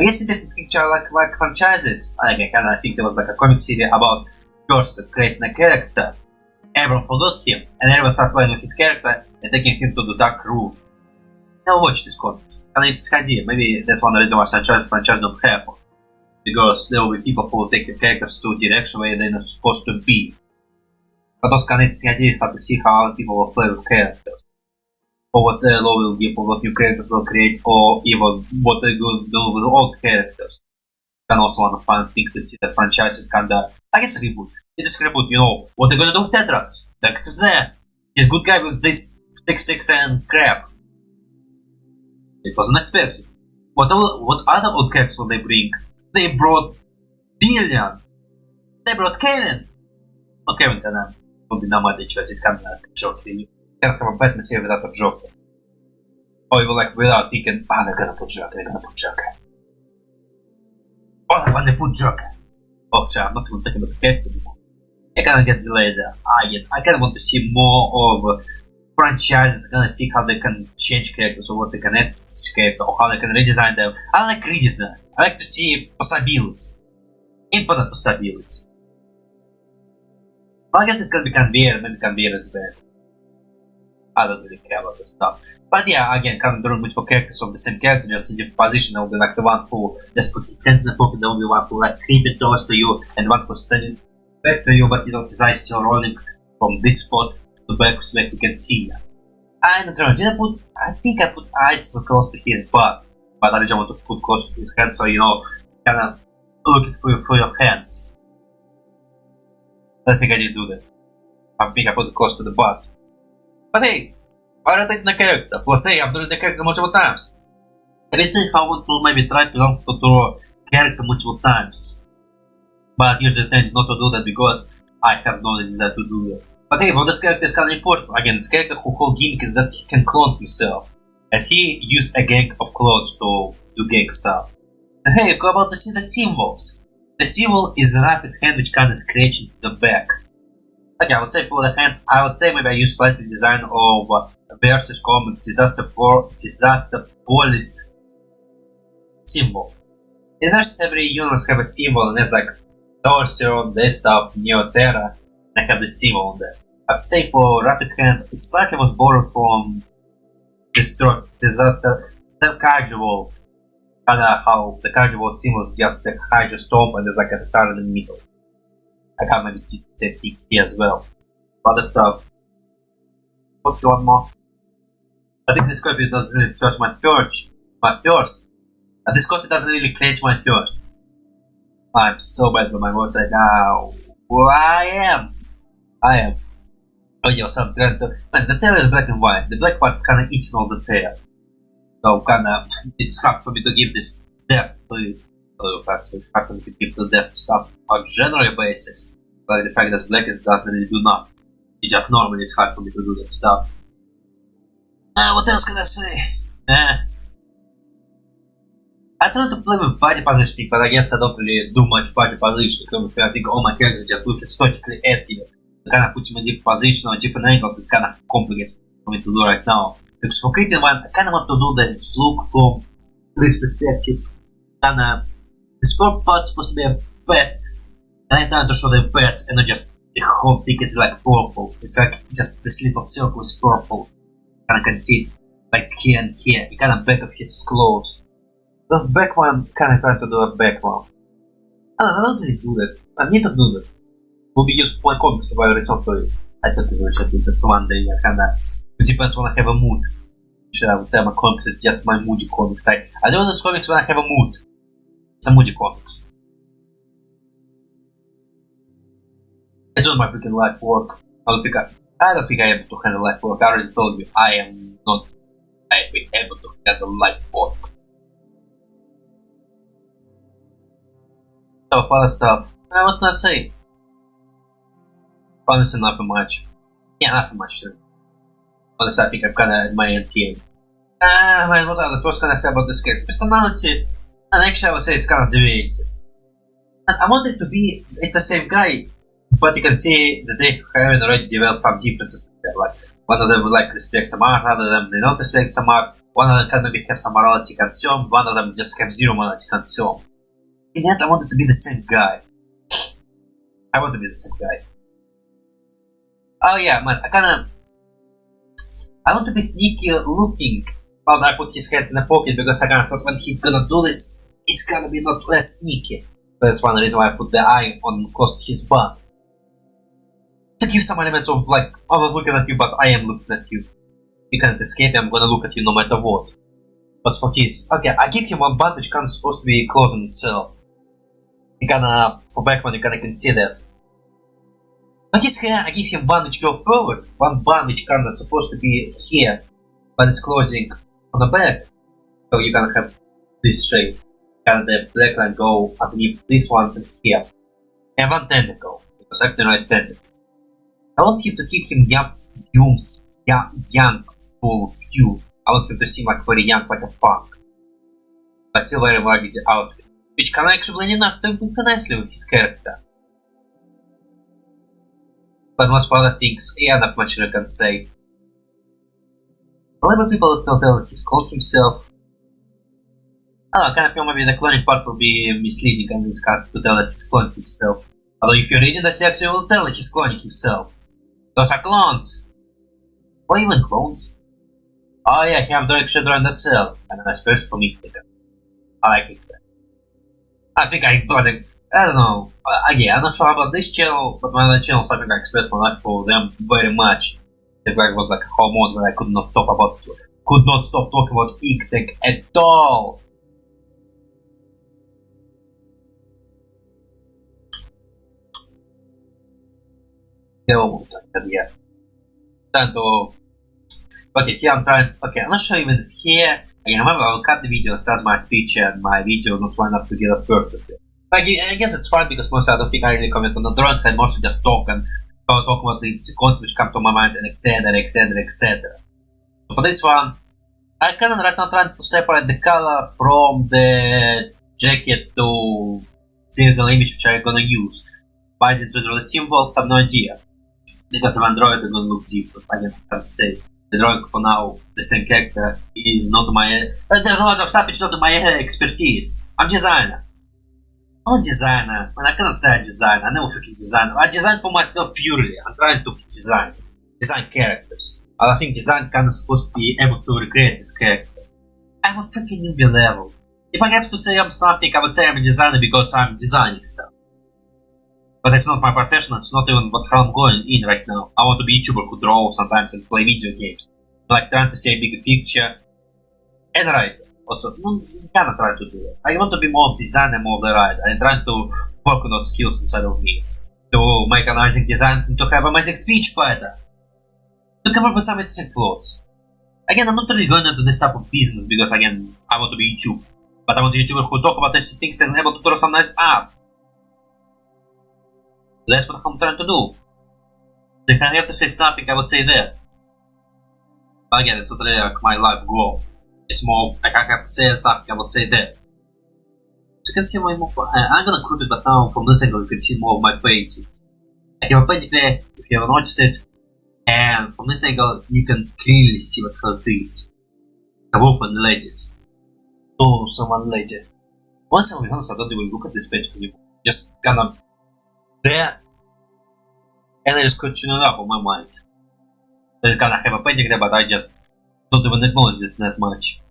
I guess it is a picture like franchises. I think there was like a comic series about person creating a character. Everyone forgot him, and everyone started playing with his character and taking him to the dark room. Now watch this comics. And it's idea. Maybe that's one of the reasons why franchise don't happen. Because there will be people who will take your characters to a direction where they're not supposed to be. But also it's the idea how to see how people will play with characters. Or what the law will give, or what new characters will create, or even what they will do with old characters. And also one of the fun things to see that franchise is kinda, I guess, a reboot. It's a reboot, you know, what they're gonna do with Tetrax. That's there. He's a good guy with this 6-6 and crap. It wasn't expected. What other odd characters will they bring? They brought Billion. They brought Kevin. Well, Kevin kinda will be nobody choice. It's kinda like a joke. You can't have a bad material without a Joker. Or even like without thinking, they're gonna put Joker. Oh, when they put Joker. Oh, sorry, I'm not even thinking about the character anymore. I kinda get delayed there. I kinda want to see more of franchises, gonna see how they can change characters or what they can add to this character or how they can redesign them. I like redesign. I like to see possibility. Infinite possibility. Well, I guess it could be conveyor, maybe conveyor is bad. I don't really care about this stuff. But yeah, again, can't do multiple characters of the same character, just in different position. There will be like the one who just put his hands in the pocket, there will be one who like creep it towards to you, and one who's standing back to you, but you know his eyes still rolling from this spot to back so that you can see them. I don't know, I think I put eyes too close to his butt, but I just want to put close to his head so you know, kinda look it through your hands. I think I did do that. I think I put it close to the butt. But hey, why rotating the character? Plus hey, I'm doing the character multiple times. And I think I want to maybe try to learn to draw character multiple times. But usually I tend not to do that because I have no desire to do that. But hey, well, this character is kind of important. Again, this character whose whole gimmick is that he can clone himself. And he used a gang of clones to do gang stuff. And hey, how about to see the symbols? The symbol is a rapid hand which kind of scratching the back. Okay, I would say for the hand, I would say maybe I use slightly design of versus comic disaster police symbol. In versus every universe have a symbol and there's like Torsion, Desktop, Neoterra, and I have the symbol on there. I would say for rapid hand, it slightly was borrowed from disaster, the casual. Kinda how the casual symbol is just the Hydro Stomp and there's like a star in the middle. I have maybe set here as well. Other stuff. What's one more? I think this copy doesn't really touch my thirst. This coffee doesn't really clench my thirst. I'm so bad with my words right now. Well, I am. Oh, yo, some man, the tail is black and white. The black part's kinda eating all the tail. So kinda, it's hard for me to give this depth to it. It's hard for me to give the depth stuff on a general basis. But the fact that black doesn't really do nothing. It's just normally it's hard for me to do that stuff. What else can I say? I try to play with body positioning, but I guess I don't really do much body positioning. I think all my characters just look statically at you. To kind of put them in different position or different angles, it's kind of complicated for me to do right now. Because for creating one, I kind of want to do that look from this perspective. This purple part supposed to be a pets, and I'm trying to show the pets and not just the whole thing is like purple. It's like just this little circle is purple. Kind of can see it like here and here. You kind of back of his clothes. The back one, kind of trying to do a back one. I don't really do that. I need to do that. Will be used for my comics if I return to it. I thought it was that's one day. I kinda. It depends when I have a mood. I would say my comics is just my moody comics. I do those comics when I have a mood. It's a moody comics. It's not my freaking life work. I don't think I'm able to handle life work. I already told you I am not able to handle life work. So other stuff. What can I say? Honestly, nothing much. Yeah, nothing much too. Honestly, I think I'm kinda at my end game. Man, what else can I say about this character? Personality, and actually I would say it's kind of deviated. And I want it to be, it's the same guy, but you can see that they have already developed some differences. Like, one of them would like respect some art, another of them they don't respect some art, one of them can maybe have some morality consumed, one of them just have zero morality consumed. In the end, I want it to be the same guy. I want to be the same guy. Oh yeah, man, I want to be sneaky looking, but I put his hands in the pocket because I kinda thought when he's gonna do this, it's gonna be not less sneaky. So that's one reason why I put the eye on close to his butt. To give some elements of like, I'm not looking at you, but I am looking at you. You can't escape, I'm gonna look at you no matter what. But for his, okay, I give him one butt which kinda supposed to be closing itself. You kinda, for background, you kinda can see that. On his hair, I give him one which go forward, one bun which kinda supposed to be here, but it's closing on the back. So you're gonna have this shape. Can the black line go underneath this one and here? And one tentacle, because Ectonurite tentacle. I want him to keep him young, full of youth. I want him to seem like very young, like a punk. But still very ragged outfit. Which can actually enough to move nicely with his character. But most for other things, yeah, not much I can say. However, people will tell he's called himself. I don't know, kind of feel maybe the cloning part will be misleading and it's hard to tell that he's cloning himself. Although if you're reading that section, you will tell that he's cloning himself. Those are clones! Or even clones. Oh yeah, he have direct shadow in that cell. And a nice person for me. I like it. I think I don't know. Yeah, I'm not sure about this channel, but my other channels, I think I expressed my life for them very much. The guy was like a hormone where I could not stop talking about Ectech at all. Yeah. Trying to. Okay, here I'm trying. Okay, I'm not sure even this here. Again, remember, I'll cut the video as my speech and my video not line up together perfectly. Like, I guess it's fine because mostly I don't think I really comment on the drawings. I mostly just talk and talk about the concepts which come to my mind and etc. So for this one, I kind of right now trying to separate the color from the jacket to single image which I'm gonna use. By the general symbol, I have no idea. Because of Android, it's gonna look different. I can't say. The drawing for now, the same character, is not my. There's a lot of stuff which is not my expertise. I'm designer. I'm a designer. Well, I cannot say I'm a designer. I never freaking design. I design for myself purely. I'm trying to design characters. I think design kind of supposed to be able to recreate this character. I have a freaking newbie level. If I have to say I'm something, I would say I'm a designer because I'm designing stuff. But it's not my profession, it's not even how I'm going in right now. I want to be a YouTuber who draw sometimes and play video games. Like trying to see a bigger picture. And writer. Also, you cannot try to do it. I want to be more of designer, more of the writer. I'm trying to work on those skills inside of me. To make amazing designs and to have amazing speech pattern. To come up with some interesting plots. Again, I'm not really going into this type of business because again, I want to be YouTube. But I want a YouTuber who talk about these things and able to draw some nice art. That's what I'm trying to do. If I have to say something, I would say that. But again, it's not really like my life goal. It's more like I have to say something, I would say that. So you can see my more. I'm gonna group it, but now from this angle you can see more of my paintings. I have a painting there, if you haven't noticed it. And from this angle you can clearly see what color it is. The woman ladies. Oh, someone lady. Once I'm honest, I don't even look at this page anymore. Just kind of there, and I just continue up on my mind. So you kind of have a painting there, but I just don't even acknowledge it that much.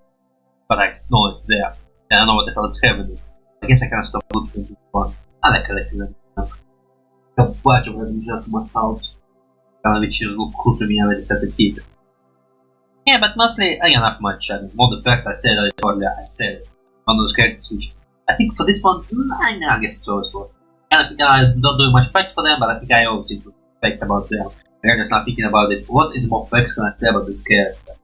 But I know it's there, and I know what the hell it's happening. I guess I kind of stop looking at this one. I like collecting them. A bunch of them just in my house. Kind of which look cool to me, I just had to keep it. Yeah, but mostly, again, not much. I mean, all the facts I said earlier, I said it. On those characters, which I think for this one, I guess it's always worth it. I think I don't do much facts for them, but I think I always do facts about them. I'm just not thinking about it. What is more facts can I say about this character? I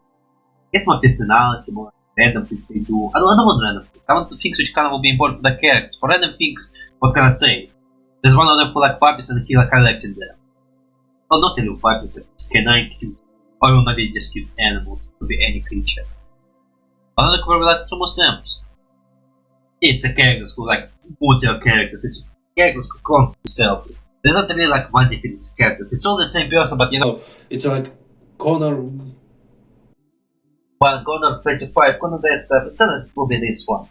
guess more personality, more random things they do. I don't want random things. I want the things which kind of will be important for the character. For random things, what can I say? There's one of them who like puppies and he like collecting them. Well, not really puppies, but it's canine cute. Or maybe just cute animals. It could be any creature. Another could probably like some Muslims. It's a characters who like multiple characters. It's characters who clone himself. There's not really like one different characters. It's all the same person, but you know, it's like Koanards. Well, Koanards 25, Koanards that stuff. Then it will be this one.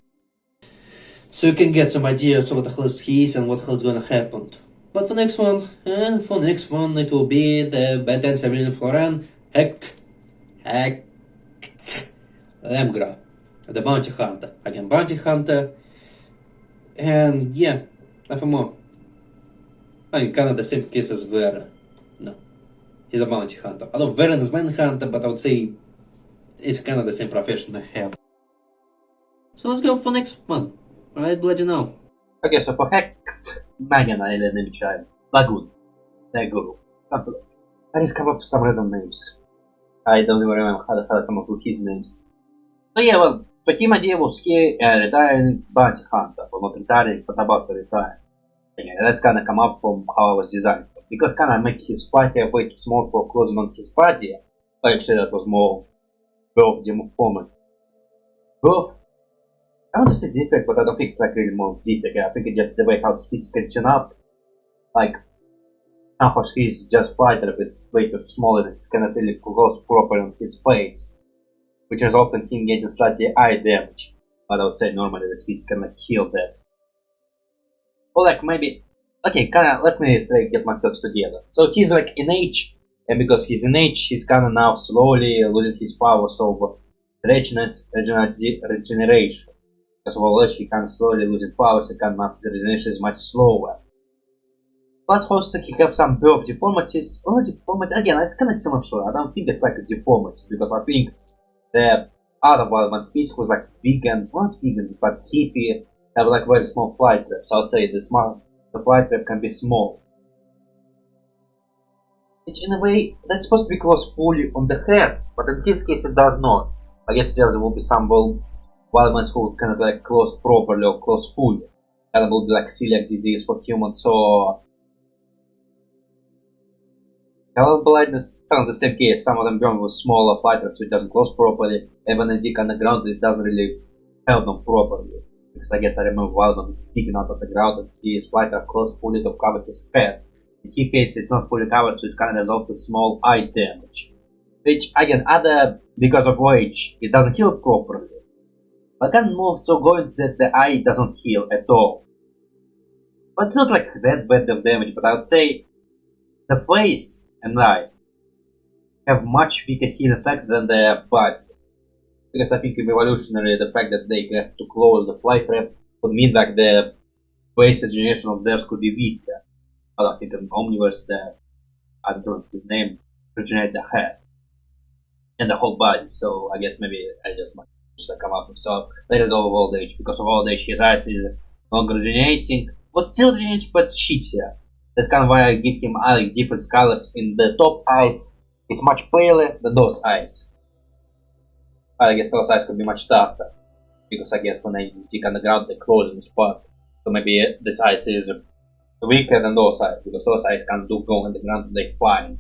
So you can get some ideas of what the hell he is and what the hell is gonna happen. But for next one, it will be the bad dancer in Florauna, Hecx Lemgra, the bounty hunter. Again, bounty hunter. And yeah, nothing more. I mean, kind of the same case as Veran. No, he's a bounty hunter. Although Veran is Manhunter, but I would say it's kind of the same profession I have. So let's go for next one. Alright, bloody now. Okay, so for Hecx Lemgra, Lagoon, Neguru, something. I just come up with some random names. I don't even remember how the hell I come up with his names. So yeah, well, For him, idea was he retiring bounty hunter, or not retiring, but about to retire. Yeah, that's kind of come up from how I was designed. Because kind of make his flight way too small for closing on his body. But actually, that was more birth deformed. Birth, I want to say defect, but I don't think it's like really more defect. I think it's just the way how he's catching up. Like, somehow he's just fighter with way too small and it's cannot really close properly on his face. Which is often him getting slightly eye damage. But I would say normally the species cannot heal that. Or like maybe, okay, kinda let me get my thoughts together. So he's like in age, and because he's in age, he's kinda now slowly losing his powers over stretchiness, regeneration. Because of all age, he kinda slowly losing powers, and kinda his regeneration is much slower. Plus, also he have some birth deformities. Well, deformity again, it's kinda still not sure. I don't think it's like a deformity because I think the other wildman species who's like vegan, not vegan, but hippie, have like very small flight traps. I would say the flight trap can be small. Which in a way, that's supposed to be close fully on the head, but in this case it does not. I guess there will be some wildmans who cannot like close properly or close fully. And it will be like celiac disease for humans, so color blindness, kind of the same case. Some of them burn with smaller flight traps, so it doesn't close properly, and when they dig on the ground, it doesn't really help them properly. Because I guess I remember Wildman digging out of the ground and his flight trap close fully to cover his head. In his case, it's not fully covered, so it's kind of results with small eye damage. Which, again, other because of age, it doesn't heal properly. But can move so going that the eye doesn't heal at all. But it's not like that bad of damage, but I would say the face and eye have much weaker heal effect than the body. Because I think evolutionary the fact that they have to close the flight trap would mean like the base generation of theirs could be weaker. I don't think in Omniverse I don't know his name regenerate the head and the whole body, so I guess maybe I just might come up with so let it go of old age. Because of old age his eyes is not regenerating, but still regenerating but shittier. That's kind of why I give him different colors. In the top eyes it's much paler than those eyes. I guess those eyes could be much tougher. Because I guess when they dig on the ground they close in the spot. So maybe this eyes is weaker than those eyes. Because those eyes can't do go on the ground and they fine.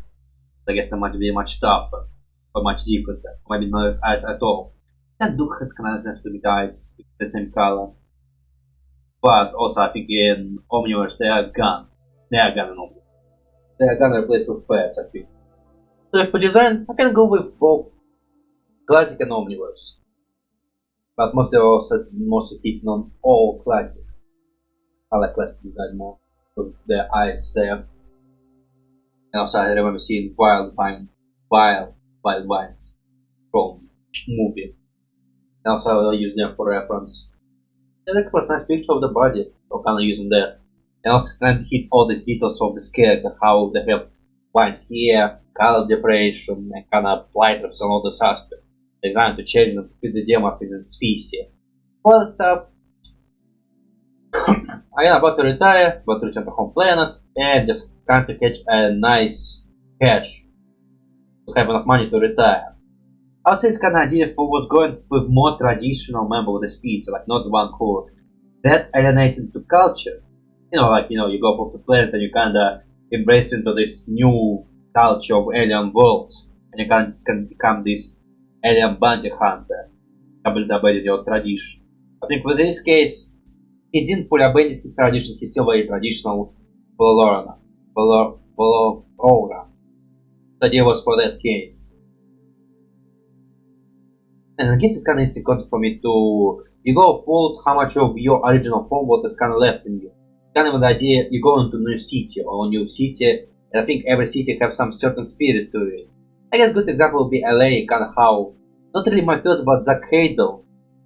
So I guess they might be much tougher. Or much different. Maybe no eyes at all. That do have kind of sense to be eyes with the same color. But also I think in Omniverse they are gone. They are gone in Omniverse. They are gone replaced with pairs, I think. So for design I can go with both Classic and Omniverse. But mostly hitting on all classic. I like classic design more. With the eyes there. And also I remember seeing wild vines from movie. And also I use them for reference. I like for a nice picture of the body. So kind of using that. And also kind of hit all these details of this character. How they have vines here, color differentiation, and kind of light traps and all this aspect. They're trying to change them to fit the demorphism species. All that stuff. I am about to retire, about to return to home planet, and just trying to catch a nice cash to have enough money to retire. I would say it's kind of idea for what's going with more traditional member of the species, like not the one who that alienating to culture. You go off the planet and you kinda embrace into this new culture of alien worlds, and you can become this alien bounty hunter, completely abandon your tradition. I think with this case, he didn't fully abandon his tradition, he's still very traditional Florauna. The idea was for that case. And I guess it's kind of interesting concept for me to, you go full how much of your original form what is kind of left in you. Kind of the idea, you go into new city or new city, and I think every city has some certain spirit to it. I guess a good example would be LA, kind of how, not really my thoughts about Zack Hadel,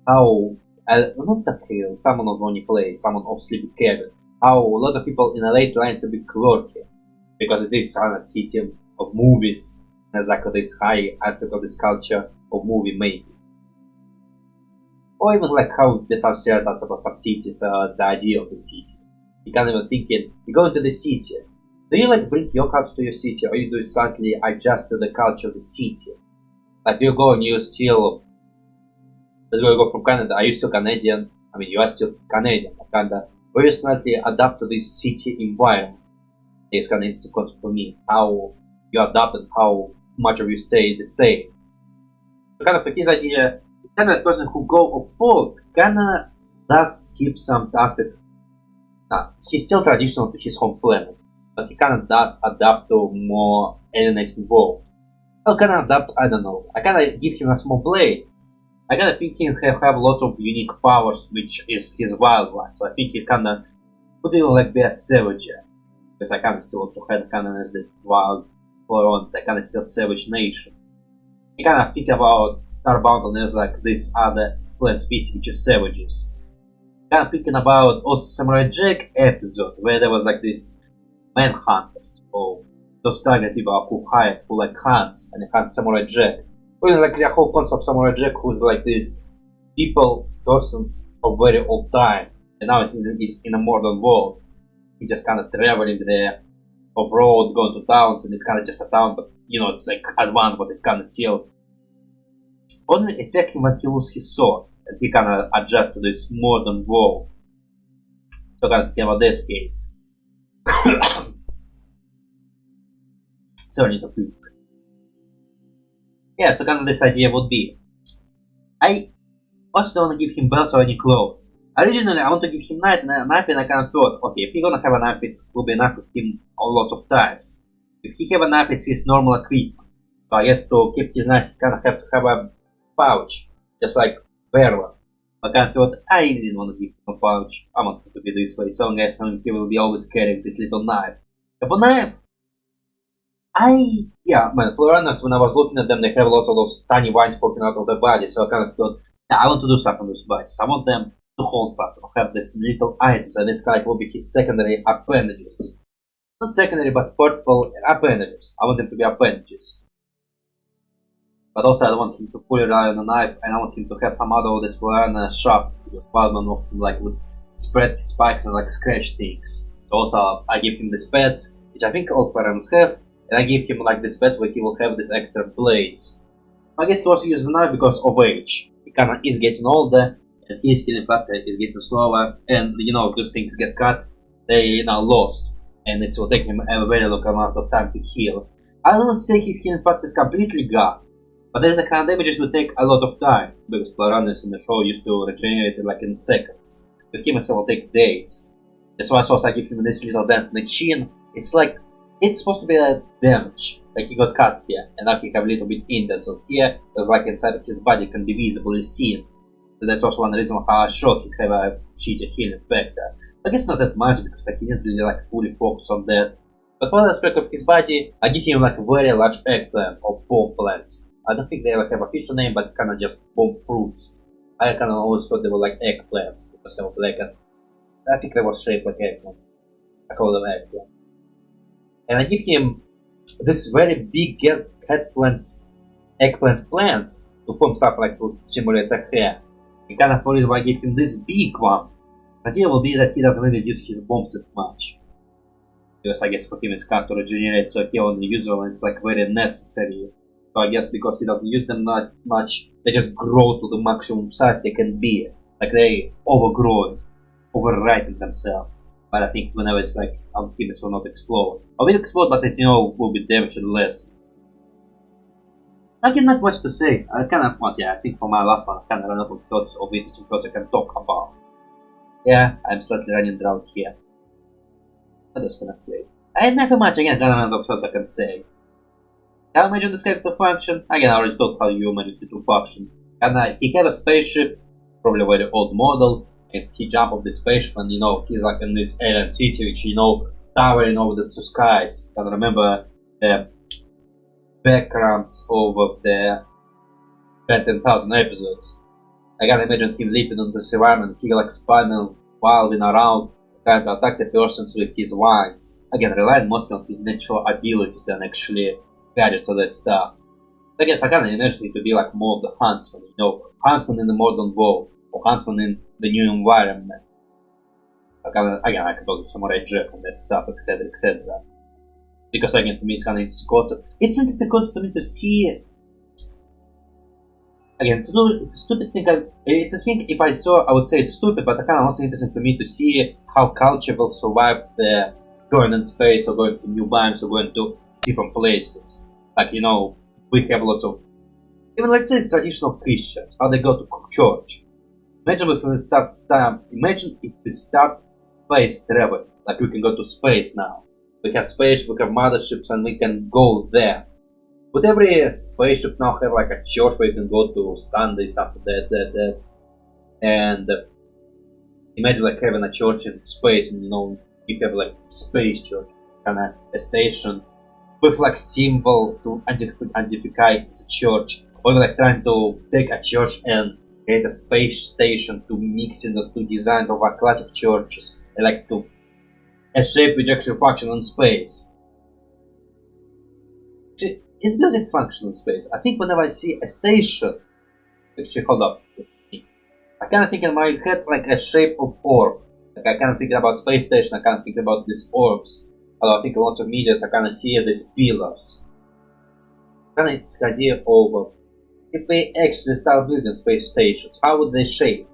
how, not Zack Hadel, someone of Ronnie Play, someone of Sleepy Cabin, how lots of people in LA trying to be quirky, because it is a city of movies, and has like this high aspect of this culture of movie making. Or even like how there's some stereotypes about some cities, the idea of the city. You can't even thinking, you go into the city. Do you like bring your culture to your city, or you do it slightly adjust to the culture of the city? Like you go and you steal That's where I go from Canada. Are you still Canadian? I mean, you are still Canadian. Kinda very slightly adapt to this city environment. It's kind of interesting concept for me. How you adapt and how much of you stay the same. So kind of his idea, kind of person who go off fault, kind of does keep some aspect. He's still traditional to his home planet, but he kind of does adapt to more alienating world. I'll kind of adapt, I don't know. I kind of give him a small blade. I kind of think he have lots of unique powers, which is his wildlife. So I think he kind of would even like be a savager. Because I kind of still want to have kind of as the wild Florauna, I kind of still savage nation. I kind of think about Starbound as like this other plant species which is savages. Kind of thinking about also Samurai Jack episode where there was like this manhunters or those target people who hired who like hunts and they hunt Samurai Jack. Or like the whole concept of Samurai Jack who's like this people person of very old time and now he's in a modern world. He just kind of traveling there off road, going to towns, and it's kind of just a town, but you know it's like advanced, but it kind of still only effective when he loses his sword, and he kind of adjusts to this modern world. So kind of think about this case. Sorry, to poop. Yeah, so kind of this idea would be. I also don't want to give him belts or any clothes. Originally, I want to give him knife, and I kind of thought, okay, if he's gonna have a knife, it will be enough for him a lot of times. If he have a knife, it's his normal equipment. So I guess to keep his knife, he kind of have to have a pouch, just like Veran. I kind of thought, I didn't want to give him a pouch. I want it to be this way, so I guess he will be always carrying this little knife. And for knife, Floraunas, when I was looking at them, they have lots of those tiny vines poking out of their body, so I kind of thought, yeah, I want to do something with bodies. I want them to hold something, to have this little items, and it's kind of will be his secondary appendages. Not secondary, but portable appendages. I want them to be appendages. But also I don't want him to fully rely on a knife, and I want him to have some other of this Florauna sharp, because Wildman often like would spread his spikes and like scratch things. So also I give him these pads, which I think all Floraunas have, and I give him like these pads where he will have these extra blades. I guess he also uses a knife because of age. He kinda is getting older, and his healing factor is getting slower, and you know, if those things get cut, they now lost, and it will take him a very long amount of time to heal. I don't say his healing factor is completely gone, but there's a kind of damages will take a lot of time, because Floraunans in the show used to regenerate it like in seconds. With him it will take days. That's why I give him this little dent in the chin. It's like, it's supposed to be a damage, like he got cut here, and now he have a little bit indents on here, that like inside of his body can be visibly seen. So that's also one reason why I shot he's have a shitty healing factor. I guess not that much because he didn't really like fully focus on that. But one aspect of his body, I give him like a very large eggplant or bomb plants. I don't think they ever have a official name, but it's kind of just bomb fruits. I kind of always thought they were like eggplants because they were black and I think they were shaped like eggplants. I call them eggplant. And I give him this very big eggplant plants to form something like to simulate a hair. And kind of for reason why I give him this big one. The idea will be that he doesn't really use his bombs that much. Because I guess for him it's hard to regenerate, so he only uses them when it's like very necessary. So I guess because he doesn't use them that much, they just grow to the maximum size they can be. Like they overgrow, overwriting themselves. But I think whenever it's like on him it will not explode. Or will explode, but it will be damaged less. I get not much to say. I think for my last one I kind of ran out of thoughts of interesting thoughts I can talk about. Yeah, I'm slightly running drought here. What else can I say? I have nothing much again, kind of random thoughts I can say. How imagine this character function? Again, I already told how you imagine it to function. And he have a spaceship, probably a very old model, and he jump off the spaceship and he's like in this alien city which towering over the two skies. Can remember the backgrounds of the 10,000 episodes. I can imagine him leaping into this environment, he like spinning, wilding around, trying to attack the persons with his wings. Again, relying mostly on his natural abilities and actually gadgets to that stuff. I guess I can imagine it to be like more of the huntsman, huntsman in the modern world, or huntsman in the new environment. I can talk to Samurai Jack and that stuff, etc, etc. Because again, to me it's kind of interesting concept. It's interesting concept to me to see Again, it's a stupid thing. It's a thing, if I saw, I would say it's stupid, but kind of also interesting to me to see how culture will survive the going in space or going to new biomes or going to different places. Like, you know, we have lots of, even let's say traditional Christians, how they go to church. Imagine if we start space travel, like we can go to space now. We have space, we have motherships, and we can go there. Would every spaceship now have like a church where you can go to Sundays after that? And imagine like having a church in space, and you know, you have like space church, kind of a station with like symbol to identify the church, or like trying to take a church and create a space station to mix in those two designs of our classic churches, and like to a shape which actually function in space. Is building function in space? I think whenever I see a station, actually hold up, I kind of think in my head like a shape of orb. Like I kind of think about space station, I kind of think about these orbs. Although I think lots of medias, I kind of see these pillars. Kind of it's the idea of if we actually start building space stations, how would they shape?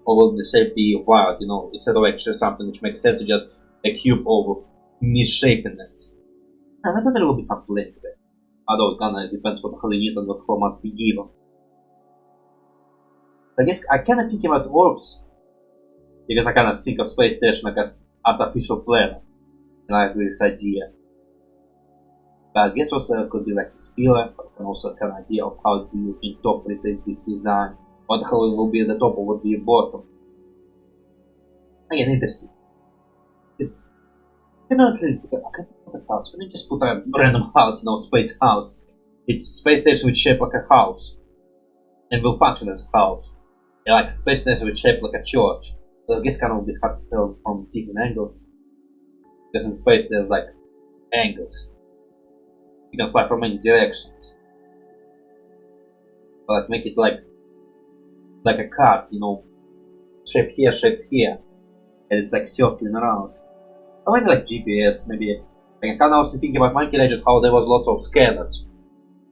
Or will the shape be wild, you know, instead of actually something which makes sense, just a cube of misshapenness? And I thought there will be some plenty there. Although it kinda depends what hell you need and what hell must be given. I guess I kinda think about orbs, because I kinda think of space station like as artificial planet. And I like this idea. But I guess also it could be like this pillar, but I can also have an idea of how do you interpret this design. What the hell will be at the top or what will be at the bottom. Again, interesting. It's I cannot really put a house. Can you just put a random house, you know, space house? It's space station with shape like a house. And will function as a house. And like space station with shape like a church. So I guess kind of will be hard to tell from different angles. Because in space there's like angles. You can fly from many directions. But like make it like a card, you know. Shape here. And it's like circling around. Or maybe like GPS, maybe. Like I can also think about Monkey Legend how there was lots of scanners.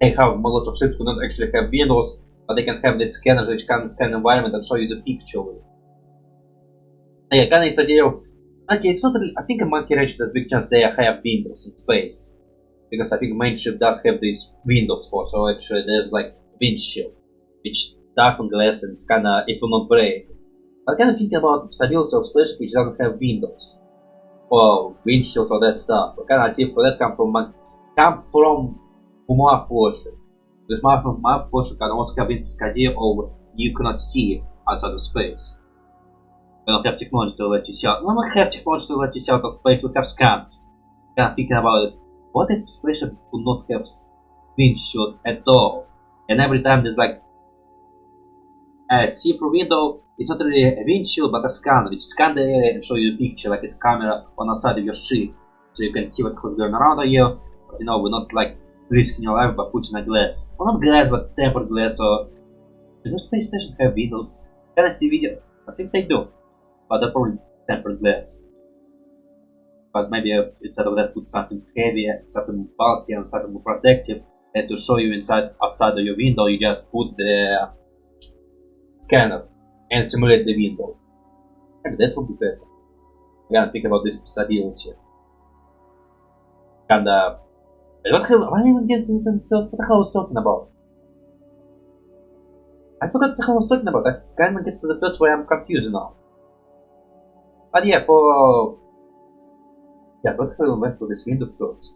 They have lots of ships who don't actually have windows, but they can have these scanners which can scan the environment and show you the picture. Yeah, kind of it's idea of okay, it's not really, I think in Monkey Legend there's a big chance they have windows in space. Because I think main ship does have these windows for, so actually there's like windshield, which darken glass and it's kinda it will not break. I kinda think about possibilities of spaceship which doesn't have windows. Or windshields or that stuff. What kind of idea for that come from more portion. Because more portion can also have this idea of you cannot see outside of space. We don't have technology to let you see out. We don't have technology to let you see out of space, we have scanners. Kind of thinking about it. What if spaceship would not have windshield at all? And every time there's like a see-through window, it's not really a windshield but a scanner which scan the area and show you a picture like it's a camera on outside of your ship. So you can see what's going around here. But you know, we're not like risking your life by putting a glass. Well, not glass but tempered glass or... Do no space stations have windows? Can I see video? I think they do. But they're probably tempered glass. But maybe instead of that put something heavier, something bulky and something more protective. And to show you outside of your window you just put the scanner and simulate the window. Maybe that would be better. I gotta think about this possibility. Kinda... Why even get even still? What the hell I was talking about? I forgot what the hell I was talking about. I kinda get to the part where I'm confused now. But yeah, for... Yeah, what the hell went to this window first?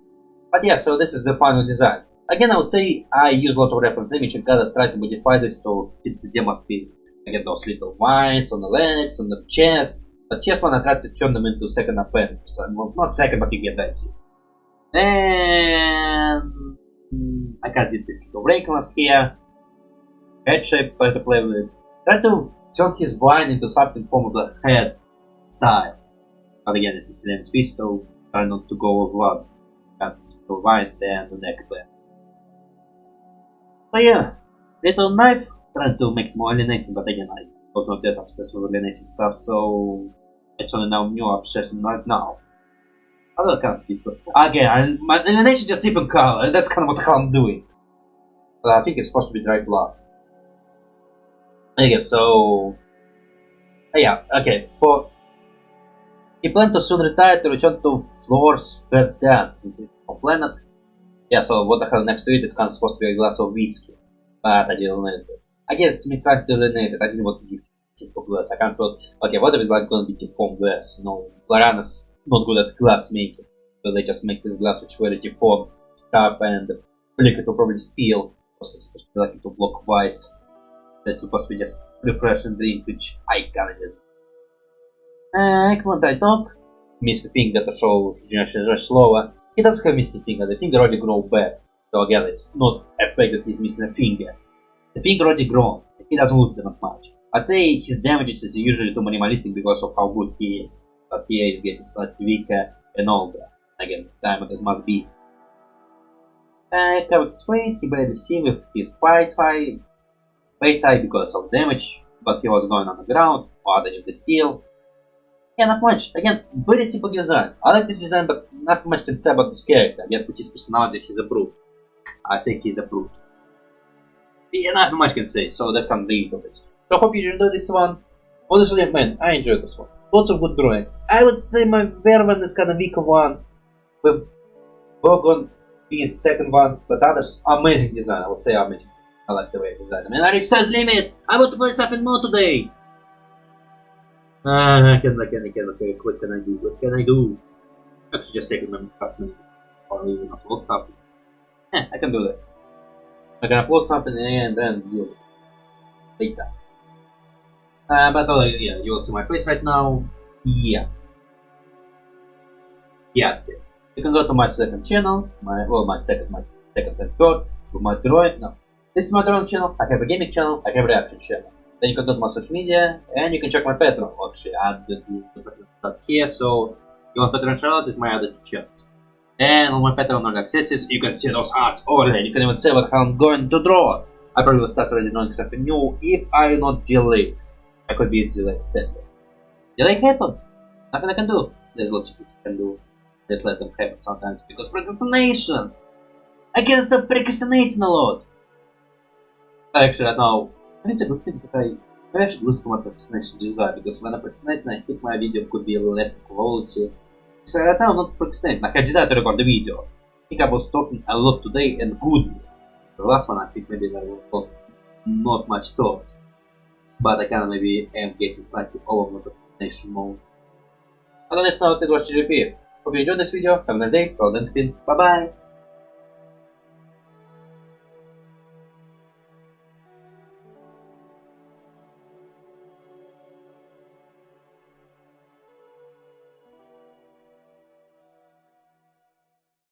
But yeah, so this is the final design. Again, I would say I use a lot of reference image and gotta try to modify this to fit the demo feel. I get those little whites on the legs, on the chest. The chest one I tried to turn them into second appendage. So, well, not second, but you get that idea. And I kind of did this little wrinkles here. Head shape, try to play with it. Try to turn his vine into something from of the head style. But again, it's a slim speech, so try not to go over one. Just the vines and the neck there. So yeah, little knife. Trying to make it more alienating, but again, I was not that obsessed with alienating stuff, so it's only now new obsession right now. Other kind of different. Again, my alienation just different color. That's kind of what I'm doing. But I think it's supposed to be dry blood. Okay, so yeah, okay. For he planned to soon retire to return to Floor's third dance. It's a planet. Yeah, so what I have next to it, it's kind of supposed to be a glass of whiskey. But I didn't need it. Again, it's me trying to eliminate it. I didn't want to give simple glass. I can't put, okay, what if it's like going to be deformed glass? You know, Florauna's not good at glass making. So they just make this glass which is very deformed, sharp, and liquid will probably spill. Because it's supposed to be like into block wise. That's supposed to be just refresh and drink, which I can't do. When I talk, Mr. Finger to show generation rush slower. He doesn't have Mr. Finger, the finger already grow back. So again, it's not a fact that he's missing a finger. The finger already grown, he doesn't lose that much. I'd say his damages is usually too minimalistic because of how good he is. But he is getting slightly weaker and older. Again, diamond as must be. Covered his face, he barely see with his face side because of damage, but he was going on the ground, or underneath the steel. Yeah, not much. Again, very simple design. I like this design, but not much can say about this character. Yet with his personality, he's a brute. I say he's a brute. Yeah, not much can say, so that's kind of the end of it. So I hope you enjoyed this one. Honestly, man, I enjoyed this one. Lots of good drawings. I would say my Veran is kind of weaker one, with Boger being second one, but others, amazing design. I would say amazing. I like the way it's designed. I mean, I reached size limit! I want to play something more today! Okay, what can I do? Let's just take a minute or even upload something. I can do that. I can upload something and then do it later. But yeah, you will see my face right now. Yeah. Yes. You can go to my second channel, my second and third, with my drawing. No. This is my drawing channel, I have a gaming channel, I have a reaction channel. Then you can go to my social media and you can check my Patreon. Actually, I added the Patreon here, so you want Patreon shoutouts, it's my other two channels. And on my Patreon on accesses, you can see those arts already. You can even see what I'm going to draw. I probably will start already drawing something new if I not delay. I could be delayed, sadly. Delay happen. Nothing I can do. There's lots of things I can do. Just let them happen sometimes because procrastination. Again, it's procrastinating a lot. Actually, right now, it's a good thing that I actually lose to my procrastination design because when I procrastinate, I think my video could be less quality. So right now I'm not procrastinating, like I decided to record the video. I think I was talking a lot today and good. The last one I think maybe there was not much thought. But I kinda maybe am getting slightly over my procrastination mode. Other than that, it was GGP. Hope you enjoyed this video, have a nice day, roll and spin, bye bye!